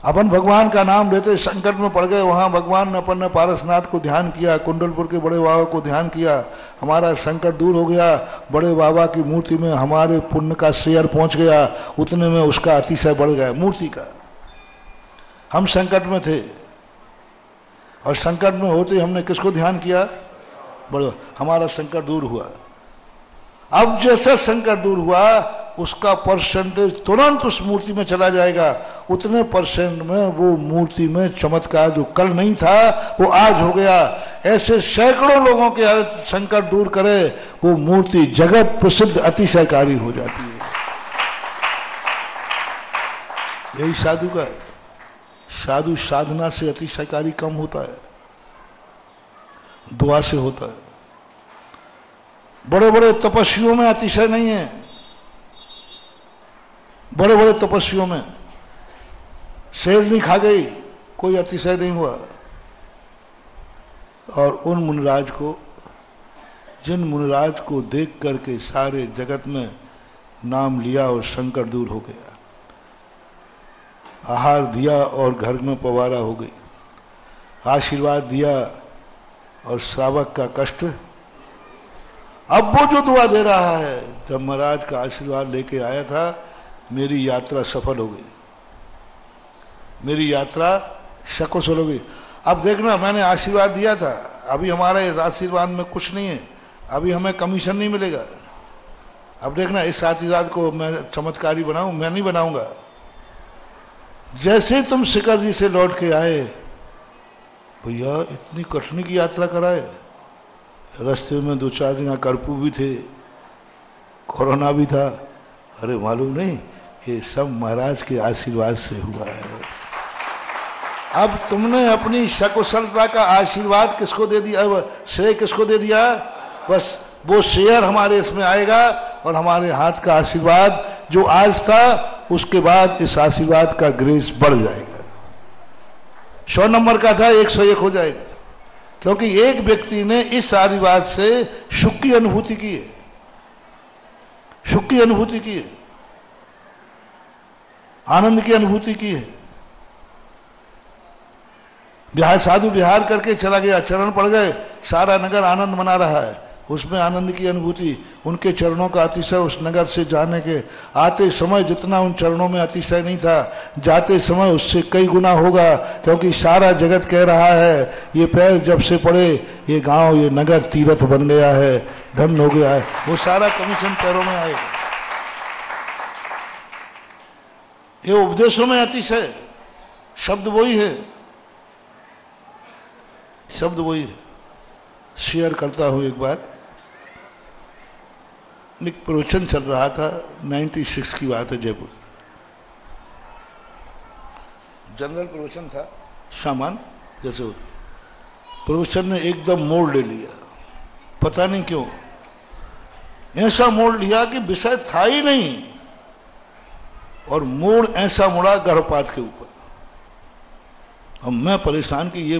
अपन भगवान का नाम लेते संकट में पड़ गए, वहां भगवान ने अपन ने पारसनाथ को ध्यान किया, कुंडलपुर के बड़े बाबा को ध्यान किया, हमारा संकट दूर हो गया। बड़े बाबा की मूर्ति में हमारे पुण्य का शेयर पहुंच गया, उतने में उसका अतिशय बढ़ गया मूर्ति का। हम संकट में थे और संकट में होते हमने किसको ध्यान किया? बड़े, हमारा संकट दूर हुआ। अब जैसा संकट दूर हुआ, उसका परसेंटेज तुरंत उस मूर्ति में चला जाएगा। उतने परसेंट में वो मूर्ति में चमत्कार जो कल नहीं था वो आज हो गया। ऐसे सैकड़ों लोगों के संकट दूर करे वो मूर्ति, जगत प्रसिद्ध अतिशयकारी हो जाती है। यही साधु का है। साधु साधना से अतिशयकारी कम होता है, दुआ से होता है। बड़े बड़े तपस्वियों में अतिशय नहीं है। बड़े बड़े तपस्वियों में शेरनी खा गई, कोई अतिशय नहीं हुआ। और उन मुनिराज को, जिन मुनिराज को देख करके सारे जगत में नाम लिया और संकट दूर हो गया, आहार दिया और घर में पवारा हो गई, आशीर्वाद दिया और श्रावक का कष्ट। अब वो जो दुआ दे रहा है, जब महाराज का आशीर्वाद लेके आया था, मेरी यात्रा सफल हो गई, मेरी यात्रा सकुशल हो गई। अब देखना, मैंने आशीर्वाद दिया था, अभी हमारे इस आशीर्वाद में कुछ नहीं है, अभी हमें कमीशन नहीं मिलेगा। अब देखना, इस आशीर्वाद को मैं चमत्कारी बनाऊं, मैं नहीं बनाऊंगा। जैसे तुम शिखर जी से लौट के आए, भैया इतनी कठिन की यात्रा कराए, रास्ते में 2-4 जगह कर्फ्यू भी थे, कोरोना भी था। अरे मालूम नहीं, ये सब महाराज के आशीर्वाद से हुआ है। अब तुमने अपनी सकुशलता का आशीर्वाद किसको दे दिया, श्रेय किसको दे दिया? बस वो शेयर हमारे इसमें आएगा और हमारे हाथ का आशीर्वाद जो आज था, उसके बाद इस आशीर्वाद का ग्रेस बढ़ जाएगा। 100 नंबर का था, 101 हो जाएगा, क्योंकि एक व्यक्ति ने इस आशीर्वाद से सुख की अनुभूति की है, सुख की अनुभूति की है, आनंद की अनुभूति की है। बिहार साधु बिहार करके चला गया, चरण पड़ गए, सारा नगर आनंद मना रहा है, उसमें आनंद की अनुभूति, उनके चरणों का अतिशय, उस नगर से जाने के आते समय जितना उन चरणों में अतिशय नहीं था, जाते समय उससे कई गुना होगा, क्योंकि सारा जगत कह रहा है ये पैर जब से पड़े, ये गांव, ये नगर तीर्थ बन गया है, धन हो गया है। वो सारा कमीशन पैरों में आएगा। ये उपदेशों में अतिशय, शब्द वही है, शब्द वही है। शेयर करता हूं, एक बार एक प्रवचन चल रहा था, 96 की बात है, जयपुर, जनरल प्रवचन था, सामान जैसे होता। प्रवचन ने एकदम मोड़ ले लिया, पता नहीं क्यों ऐसा मोड़ लिया कि विषय था ही नहीं, और मोड़ ऐसा मुड़ा गर्भपात के ऊपर। अब मैं परेशान कि ये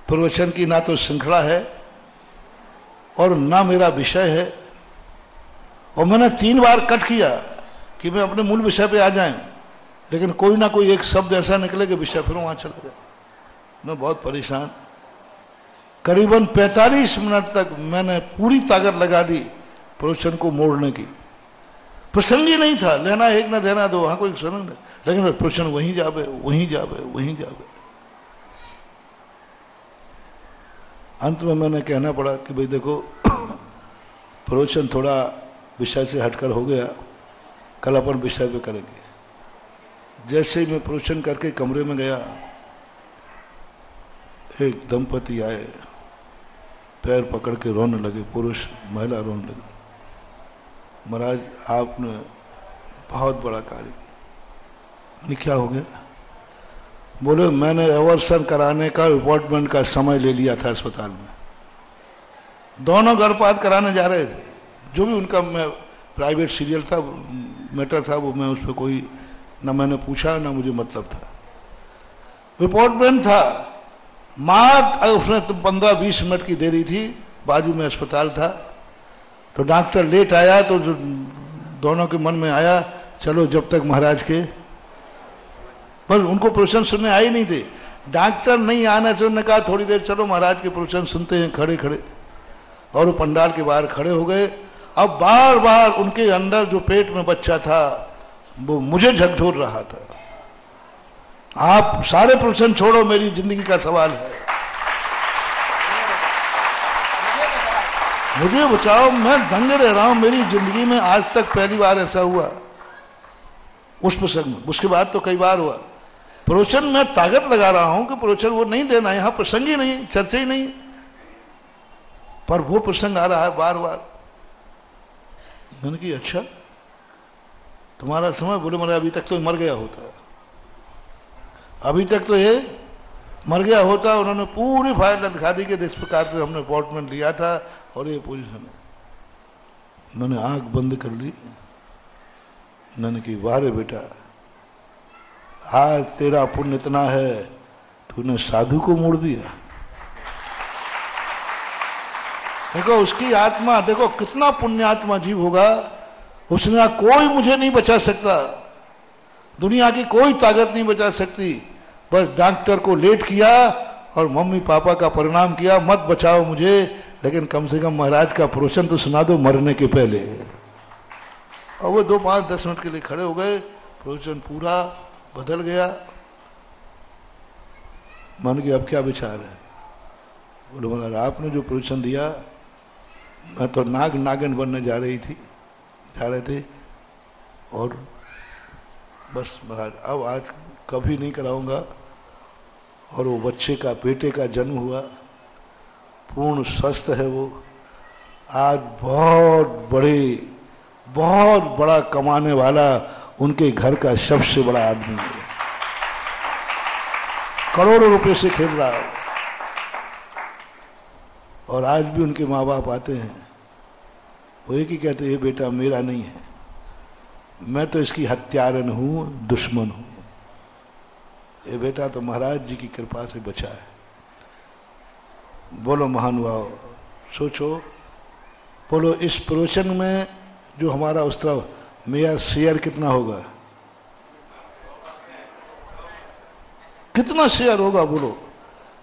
प्रवचन की ना तो श्रृंखला है और ना मेरा विषय है, और मैंने 3 बार कट किया कि मैं अपने मूल विषय पे आ जाएं, लेकिन कोई ना कोई एक शब्द ऐसा निकले कि विषय फिर वहां चला गया। मैं बहुत परेशान, करीबन 45 मिनट तक मैंने पूरी ताकत लगा दी प्रवचन को मोड़ने की। प्रसंग ही नहीं था, लेना एक ना देना दो, वहां कोई प्रसंग नहीं, लेकिन प्रवचन वहीं जावे, वहीं जावे, वहीं जावे। अंत में मैंने कहना पड़ा कि भाई देखो, प्रवचन थोड़ा विषय से हटकर हो गया, कल अपन विषय पे करेंगे। जैसे ही मैं प्रवचन करके कमरे में गया, एक दंपति आए, पैर पकड़ के रोने लगे, पुरुष महिला रोने लगे। महाराज आपने बहुत बड़ा कार्य किया। क्या हो गया? बोले मैंने एवर्सन कराने का अपॉइंटमेंट का समय ले लिया था अस्पताल में, दोनों गर्भपात कराने जा रहे थे, जो भी उनका मैं प्राइवेट सीरियल था, मैटर था, वो मैं उस पर कोई ना मैंने पूछा ना मुझे मतलब था। अपॉइंटमेंट था, मात्र उसने 15-20 मिनट की देरी थी, बाजू में अस्पताल था, तो डॉक्टर लेट आया तो दोनों के मन में आया चलो जब तक महाराज के, पर उनको प्रवचन सुनने आए नहीं थे। डॉक्टर नहीं आने से उन्होंने कहा थोड़ी देर चलो महाराज के प्रवचन सुनते हैं खड़े खड़े, और वो पंडाल के बाहर खड़े हो गए। अब बार बार उनके अंदर जो पेट में बच्चा था वो मुझे झकझोर रहा था, आप सारे प्रवचन छोड़ो, मेरी जिंदगी का सवाल है, मुझे बचाओ, मैं दंगे रह रहा हूं। मेरी जिंदगी में आज तक पहली बार ऐसा हुआ उस प्रसंग में, उसके बाद तो कई बार हुआ। प्रवचन में ताकत लगा रहा हूं कि प्रवचन वो नहीं देना, यहां प्रसंग ही नहीं, चर्चा ही नहीं, पर वो प्रसंग आ रहा है बार बार। मैंने कहा अच्छा तुम्हारा समय? बोले मेरा अभी तक तो मर गया होता, अभी तक तो ये मर गया होता। उन्होंने पूरी फाइल दिखा दी कि इस प्रकार से हमने अपॉइंटमेंट लिया था और ये पोजीशन है। मैंने आंख बंद कर ली, मैंने की वाह रे बेटा, आज तेरा पुण्य इतना है, तूने साधु को मोड़ दिया। देखो उसकी आत्मा, देखो कितना पुण्यात्मा जीव होगा, उसने कोई मुझे नहीं बचा सकता, दुनिया की कोई ताकत नहीं बचा सकती, बस डॉक्टर को लेट किया और मम्मी पापा का परिणाम किया, मत बचाओ मुझे, लेकिन कम से कम महाराज का प्रवचन तो सुना दो मरने के पहले। और वो 2, 5, 10 मिनट के लिए खड़े हो गए, प्रवचन पूरा बदल गया। मन के अब क्या विचार है? बोले महाराज आपने जो प्रवचन दिया, मैं तो नागिन बनने जा रहे थे, और बस महाराज अब आज कभी नहीं कराऊंगा। और वो बच्चे का, बेटे का जन्म हुआ, पूर्ण स्वस्थ है वो, आज बहुत बड़ा कमाने वाला, उनके घर का सबसे बड़ा आदमी है, करोड़ों रुपए से खेल रहा है। और आज भी उनके माँ बाप आते हैं, वो एक ही कहते हैं बेटा मेरा नहीं है, मैं तो इसकी हत्यारन हूं, दुश्मन हूं, ये बेटा तो महाराज जी की कृपा से बचा है। बोलो महानुभाव, सोचो, बोलो इस प्रवचन में जो हमारा उस तरह मेरा शेयर कितना होगा, कितना शेयर होगा? बोलो,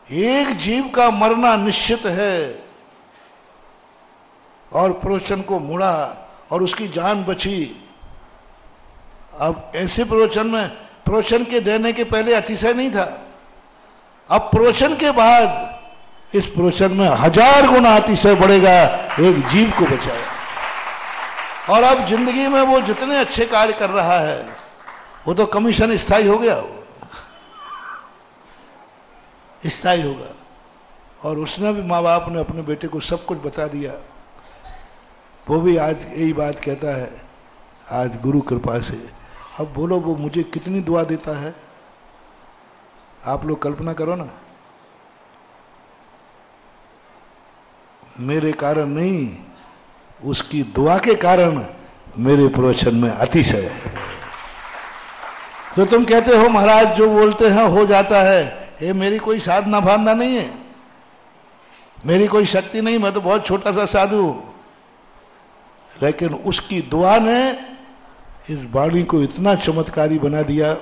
एक जीव का मरना निश्चित है, और प्रवचन को मुड़ा और उसकी जान बची। अब ऐसे प्रवचन में, प्रवचन के देने के पहले अतिशय नहीं था, अब प्रवचन के बाद इस प्रवचन में 1000 गुना अतिशय बढ़ेगा, एक जीव को बचाया। और अब जिंदगी में वो जितने अच्छे कार्य कर रहा है, वो तो कमीशन स्थायी हो गया, स्थायी होगा। और उसने भी, माँ बाप ने अपने बेटे को सब कुछ बता दिया, वो भी आज यही बात कहता है, आज गुरु कृपा से। अब बोलो वो मुझे कितनी दुआ देता है, आप लोग कल्पना करो ना। मेरे कारण नहीं, उसकी दुआ के कारण मेरे प्रवचन में अतिशय है। जो तुम कहते हो महाराज जो बोलते हैं हो जाता है, ये मेरी कोई साधना भावना नहीं है, मेरी कोई शक्ति नहीं, मैं तो बहुत छोटा सा साधु हूं, लेकिन उसकी दुआ ने इस वाणी को इतना चमत्कारी बना दिया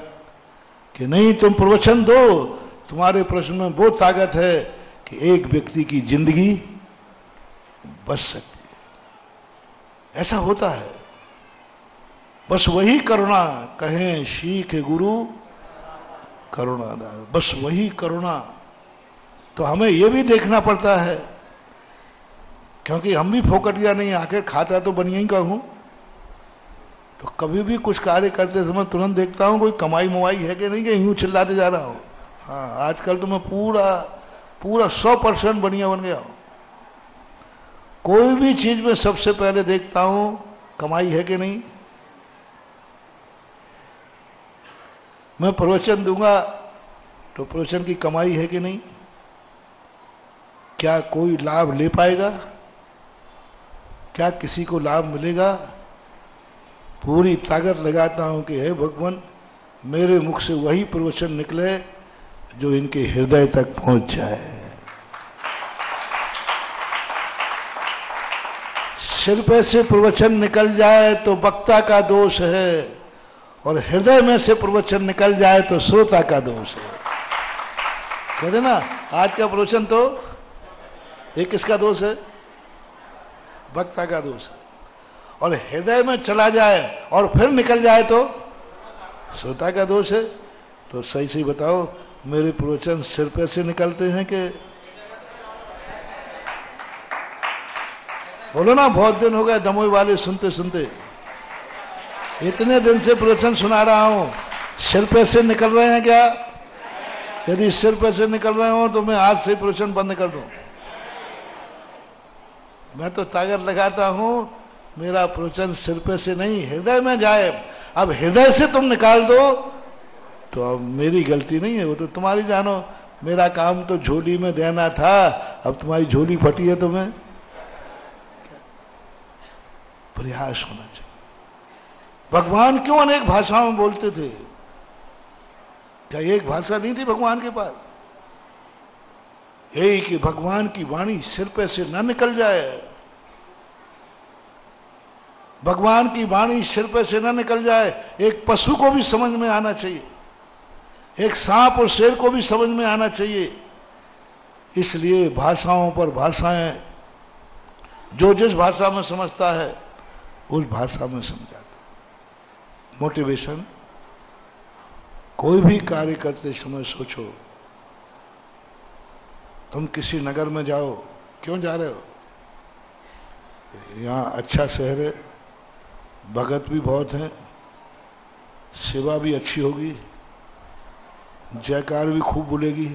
कि नहीं, तुम प्रवचन दो, तुम्हारे प्रश्न में वो ताकत है कि एक व्यक्ति की जिंदगी बच सकती है। ऐसा होता है, बस वही करुणा, कहें सीख गुरु करुणादार, बस वही करुणा। तो हमें यह भी देखना पड़ता है, क्योंकि हम भी फोकटिया नहीं, आखिर खाता तो बनिया ही का हूं। तो कभी भी कुछ कार्य करते समय तुरंत देखता हूं कोई कमाई मुवाई है कि नहीं, कि यूं चिल्लाते जा रहा हूं। हाँ, आजकल तो मैं पूरा 100% बढ़िया बन गया हूं। कोई भी चीज में सबसे पहले देखता हूं कमाई है कि नहीं। मैं प्रवचन दूंगा तो प्रवचन की कमाई है कि नहीं, क्या कोई लाभ ले पाएगा, क्या किसी को लाभ मिलेगा। पूरी ताकत लगाता हूं कि हे भगवान, मेरे मुख से वही प्रवचन निकले जो इनके हृदय तक पहुंच जाए। सिर पे से प्रवचन निकल जाए तो वक्ता का दोष है, और हृदय में से प्रवचन निकल जाए तो श्रोता का दोष है। कहते ना, आज का प्रवचन तो ये किसका दोष है? वक्ता का दोष है। और हृदय में चला जाए और फिर निकल जाए तो श्रोता का दोष है। तो सही सही बताओ, मेरे प्रवचन सिर पे से निकलते हैं कि? बोलो ना, बहुत दिन हो गए दमोई वाले सुनते सुनते, इतने दिन से प्रवचन सुना रहा हूं, सिर पे से निकल रहे हैं क्या? यदि सिर पे से निकल रहे हो तो मैं आज से प्रवचन बंद कर दूं। मैं तो ताकत लगाता हूं मेरा प्रवचन सिर पे से नहीं, हृदय में जाए। अब हृदय से तुम निकाल दो तो अब मेरी गलती नहीं है, वो तो तुम्हारी जानो। मेरा काम तो झोली में देना था, अब तुम्हारी झोली फटी है तो मैं प्रयास होना चाहिए। भगवान क्यों अनेक भाषाओं में बोलते थे? क्या एक भाषा नहीं थी भगवान के पास? यही कि भगवान की वाणी सिर पे से ना निकल जाए, भगवान की वाणी सिर पे से ना निकल जाए। एक पशु को भी समझ में आना चाहिए, एक सांप और शेर को भी समझ में आना चाहिए। इसलिए भाषाओं पर भाषाएं, जो जिस भाषा में समझता है उस भाषा में समझाता। मोटिवेशन, कोई भी कार्य करते समय सोचो, तुम किसी नगर में जाओ, क्यों जा रहे हो? यहाँ अच्छा शहर है, भगत भी बहुत हैं, सेवा भी अच्छी होगी, जयकार भी खूब बोलेगी,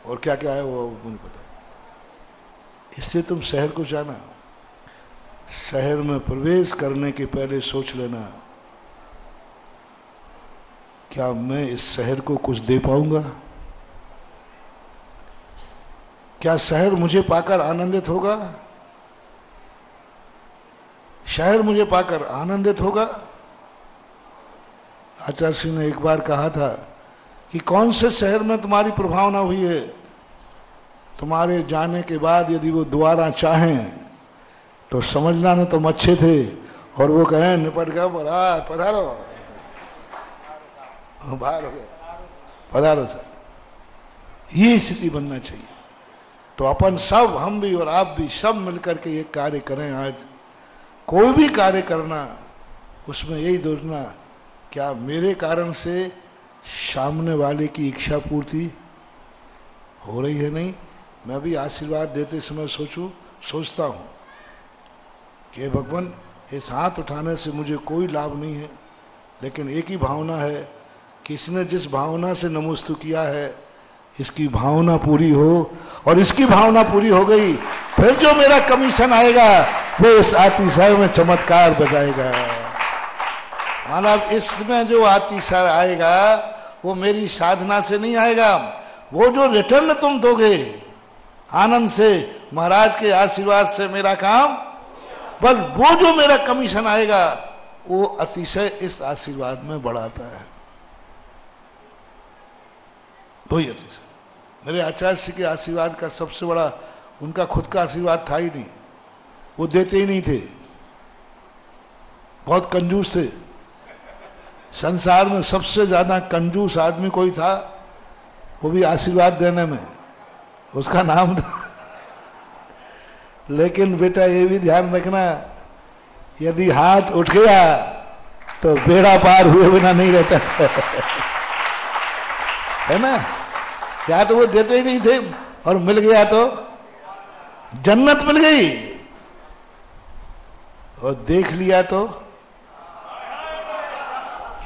और क्या क्या है वो मुझे पता। इसलिए तुम शहर को जाना, शहर में प्रवेश करने के पहले सोच लेना, क्या मैं इस शहर को कुछ दे पाऊंगा? क्या शहर मुझे पाकर आनंदित होगा? शहर मुझे पाकर आनंदित होगा? आचार्य सिंह ने एक बार कहा था कि कौन से शहर में तुम्हारी प्रभावना हुई है, तुम्हारे जाने के बाद यदि वो दोबारा चाहें तो समझना ना तुम अच्छे थे, और वो कहें निपट गए, पधारो, बाहर हो गए, पधारो सर, ये स्थिति बनना चाहिए। तो अपन सब, हम भी और आप भी, सब मिलकर के ये कार्य करें। आज कोई भी कार्य करना, उसमें यही सोचना, क्या मेरे कारण से सामने वाले की इच्छा पूर्ति हो रही है? नहीं, मैं भी आशीर्वाद देते समय सोचता हूँ कि भगवान, इस हाथ उठाने से मुझे कोई लाभ नहीं है, लेकिन एक ही भावना है कि इसने जिस भावना से नमोस्तु किया है, इसकी भावना पूरी हो, और इसकी भावना पूरी हो गई, फिर जो मेरा कमीशन आएगा वो इस अतिशय में चमत्कार बजाएगा। मानव, इसमें जो अतिशय आएगा वो मेरी साधना से नहीं आएगा, वो जो रिटर्न तुम दोगे आनंद से, महाराज के आशीर्वाद से मेरा काम, बस वो जो मेरा कमीशन आएगा वो अतिशय इस आशीर्वाद में बढ़ाता है। दो ही अतिशय। मेरे आचार्य जी के आशीर्वाद का सबसे बड़ा, उनका खुद का आशीर्वाद था ही नहीं, वो देते ही नहीं थे, बहुत कंजूस थे। संसार में सबसे ज्यादा कंजूस आदमी कोई था, वो भी आशीर्वाद देने में, उसका नाम था। लेकिन बेटा ये भी ध्यान रखना, यदि हाथ उठ गया तो बेड़ा पार हुए बिना नहीं रहता है ना। या तो वो देते ही नहीं थे, और मिल गया तो जन्नत मिल गई, और देख लिया तो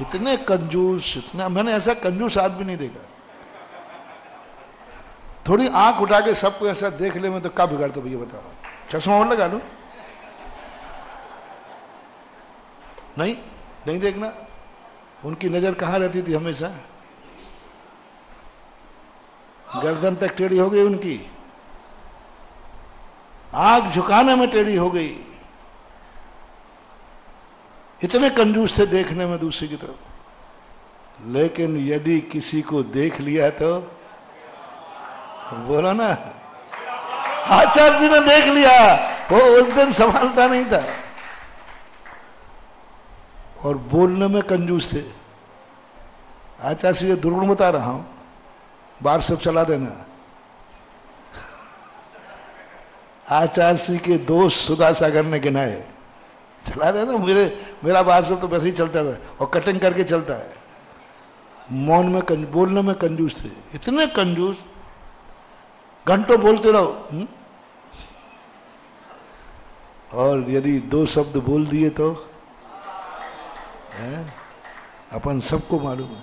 इतने कंजूस, इतना, मैंने ऐसा कंजूस आदमी नहीं देखा। थोड़ी आंख उठा के सबको ऐसा देख ले, मैं तो क्या बिगाड़ता भैया बताओ, चश्मा और लगा लो, नहीं नहीं देखना। उनकी नजर कहाँ रहती थी हमेशा? गर्दन तक टेढ़ी हो गई उनकी, आंख झुकाने में टेढ़ी हो गई, इतने कंजूस थे देखने में दूसरे की तरफ। लेकिन यदि किसी को देख लिया तो बोला ना, आचार्य जी ने देख लिया, वो उस दिन संभालता नहीं था, और बोलने में कंजूस थे। आचार्य जी दुर्गुण बता रहा हूं, बार सब चला देना। आचार्य श्री के दोस्त सुधा सागर ने गिनाए, चला देना। मेरा बार सब तो वैसे ही चलता था, और कटिंग करके चलता है। मौन में बोलने में कंजूस थे, इतने कंजूस, घंटों बोलते रहो। और यदि दो शब्द बोल दिए तो अपन सबको मालूम है,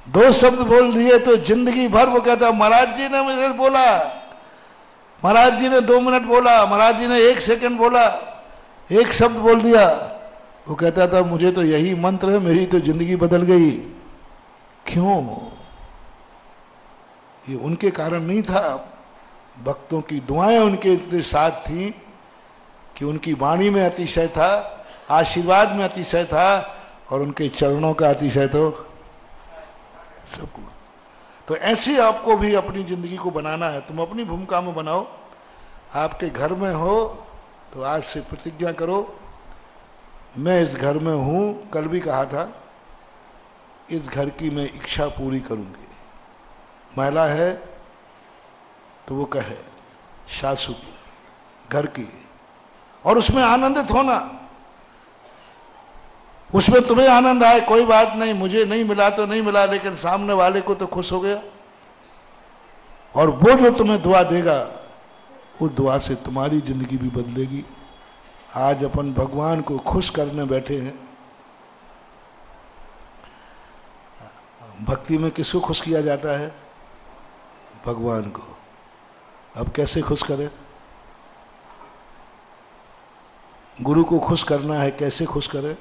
दो शब्द बोल दिए तो जिंदगी भर वो कहता, महाराज जी ने मुझे बोला, महाराज जी ने 2 मिनट बोला, महाराज जी ने 1 सेकंड बोला, 1 शब्द बोल दिया, वो कहता था मुझे तो यही मंत्र है, मेरी तो जिंदगी बदल गई। क्यों? ये उनके कारण नहीं था, भक्तों की दुआएं उनके साथ थी कि उनकी वाणी में अतिशय था, आशीर्वाद में अतिशय था, और उनके चरणों का अतिशय तो सबको। तो ऐसी आपको भी अपनी जिंदगी को बनाना है। तुम अपनी भूमिका में बनाओ। आपके घर में हो तो आज से प्रतिज्ञा करो, मैं इस घर में हूं, कल भी कहा था, इस घर की मैं इच्छा पूरी करूंगी। महिला है तो वो कहे सासू की, घर की, और उसमें आनंदित होना। उसमें तुम्हें आनंद आए कोई बात नहीं, मुझे नहीं मिला तो नहीं मिला, लेकिन सामने वाले को तो खुश हो गया। और वो जो तुम्हें दुआ देगा, उस दुआ से तुम्हारी जिंदगी भी बदलेगी। आज अपन भगवान को खुश करने बैठे हैं। भक्ति में किसको खुश किया जाता है? भगवान को। अब कैसे खुश करें? गुरु को खुश करना है, कैसे खुश करें?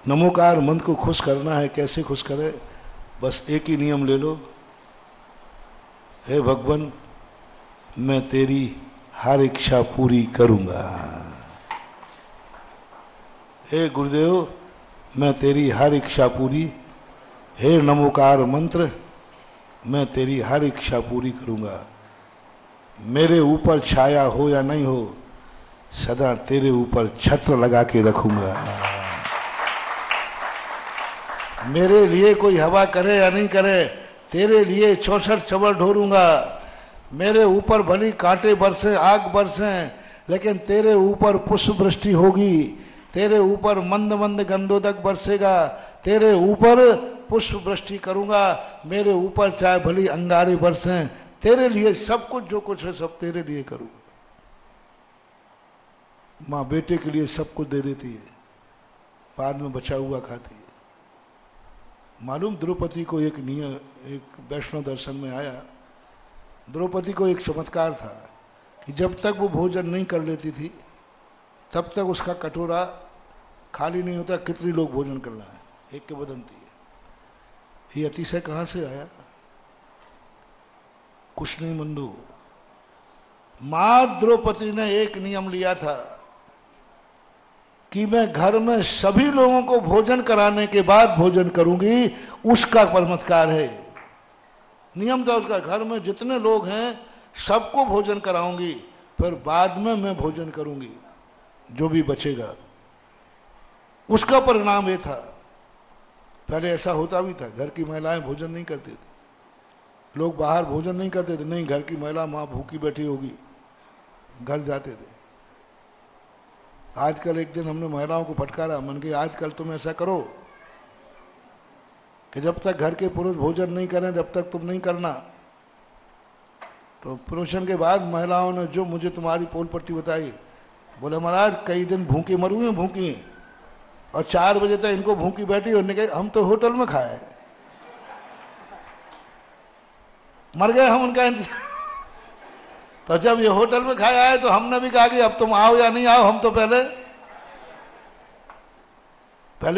नमोकार मंत्र को खुश करना है, कैसे खुश करें? बस एक ही नियम ले लो, हे भगवान मैं तेरी हर इच्छा पूरी करूंगा। हे गुरुदेव मैं तेरी हर इच्छा पूरी, हे नमोकार मंत्र मैं तेरी हर इच्छा पूरी करूंगा। मेरे ऊपर छाया हो या नहीं हो, सदा तेरे ऊपर छत्र लगा के रखूंगा। मेरे लिए कोई हवा करे या नहीं करे, तेरे लिए 64 चवल ढोरूंगा। मेरे ऊपर भली कांटे बरसे, आग बरसे, लेकिन तेरे ऊपर पुष्प वृष्टि होगी। तेरे ऊपर मंद मंद गंधोदक बरसेगा, तेरे ऊपर पुष्प वृष्टि करूंगा। मेरे ऊपर चाहे भली अंगारे बरसे, तेरे लिए सब कुछ, जो कुछ है सब तेरे लिए करूंगा। माँ बेटे के लिए सब कुछ दे देती है, बाद में बचा हुआ खाती है। मालूम द्रौपदी को एक वैष्णव दर्शन में आया, द्रौपदी को एक चमत्कार था कि जब तक वो भोजन नहीं कर लेती थी तब तक उसका कटोरा खाली नहीं होता। कितने लोग भोजन करना है, एक के बदनती है। ये अतिशय कहाँ से आया? कुछ नहीं बंधु, मां द्रौपदी ने एक नियम लिया था कि मैं घर में सभी लोगों को भोजन कराने के बाद भोजन करूंगी। उसका चमत्कार है, नियम था उसका। घर में जितने लोग हैं सबको भोजन कराऊंगी, फिर बाद में मैं भोजन करूंगी, जो भी बचेगा। उसका परिणाम ये था। पहले ऐसा होता भी था, घर की महिलाएं भोजन नहीं करती थी, लोग बाहर भोजन नहीं करते थे। नहीं, घर की महिला माँ भूखी बैठी होगी, घर जाते थे। आजकल एक दिन हमने महिलाओं को फटकारा, मन के आजकल तुम ऐसा करो कि जब तक घर के पुरुष भोजन नहीं करें जब तक तुम नहीं करना। तो प्रमोशन के बाद महिलाओं ने जो मुझे तुम्हारी पोल पट्टी बताई, बोले महाराज कई दिन भूखी मरूंगी, भूखी, और 4 बजे तक इनको भूखी बैठी, और कहा हम तो होटल में खाए, मर गए हम उनका इंतजार। तो जब ये होटल में खाया है तो हमने भी कहा कि अब तुम आओ या नहीं आओ। हम तो पहले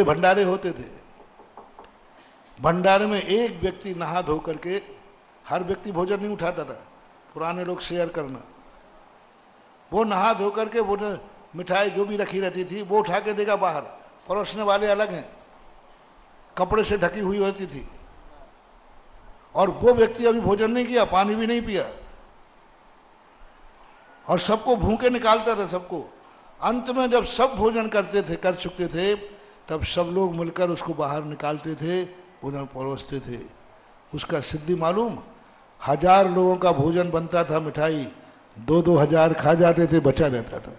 भंडारे होते थे, भंडारे में एक व्यक्ति नहा धो करके, हर व्यक्ति भोजन नहीं उठाता था, पुराने लोग शेयर करना, वो नहा धो करके वो मिठाई जो भी रखी रहती थी वो उठा के देगा बाहर। परोसने वाले अलग हैं, कपड़े से ढकी हुई होती थी। और वो व्यक्ति अभी भोजन नहीं किया, पानी भी नहीं पिया, और सबको भूखे निकालता था सबको। अंत में जब सब भोजन कर चुके थे, तब सब लोग मिलकर उसको बाहर निकालते थे, उन्हें परोसते थे। उसका सिद्धि मालूम, 1000 लोगों का भोजन बनता था, मिठाई 2-2 हजार खा जाते थे, बचा रहता था।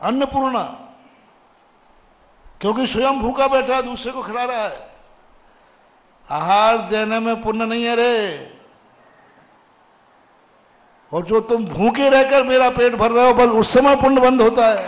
अन्नपूर्णा, क्योंकि स्वयं भूखा बैठा दूसरे को खिला रहा है। आहार देने में पुण्य नहीं है रे, और जो तुम भूखे रहकर मेरा पेट भर रहे हो, बस उस समय पुण्य बंद होता है।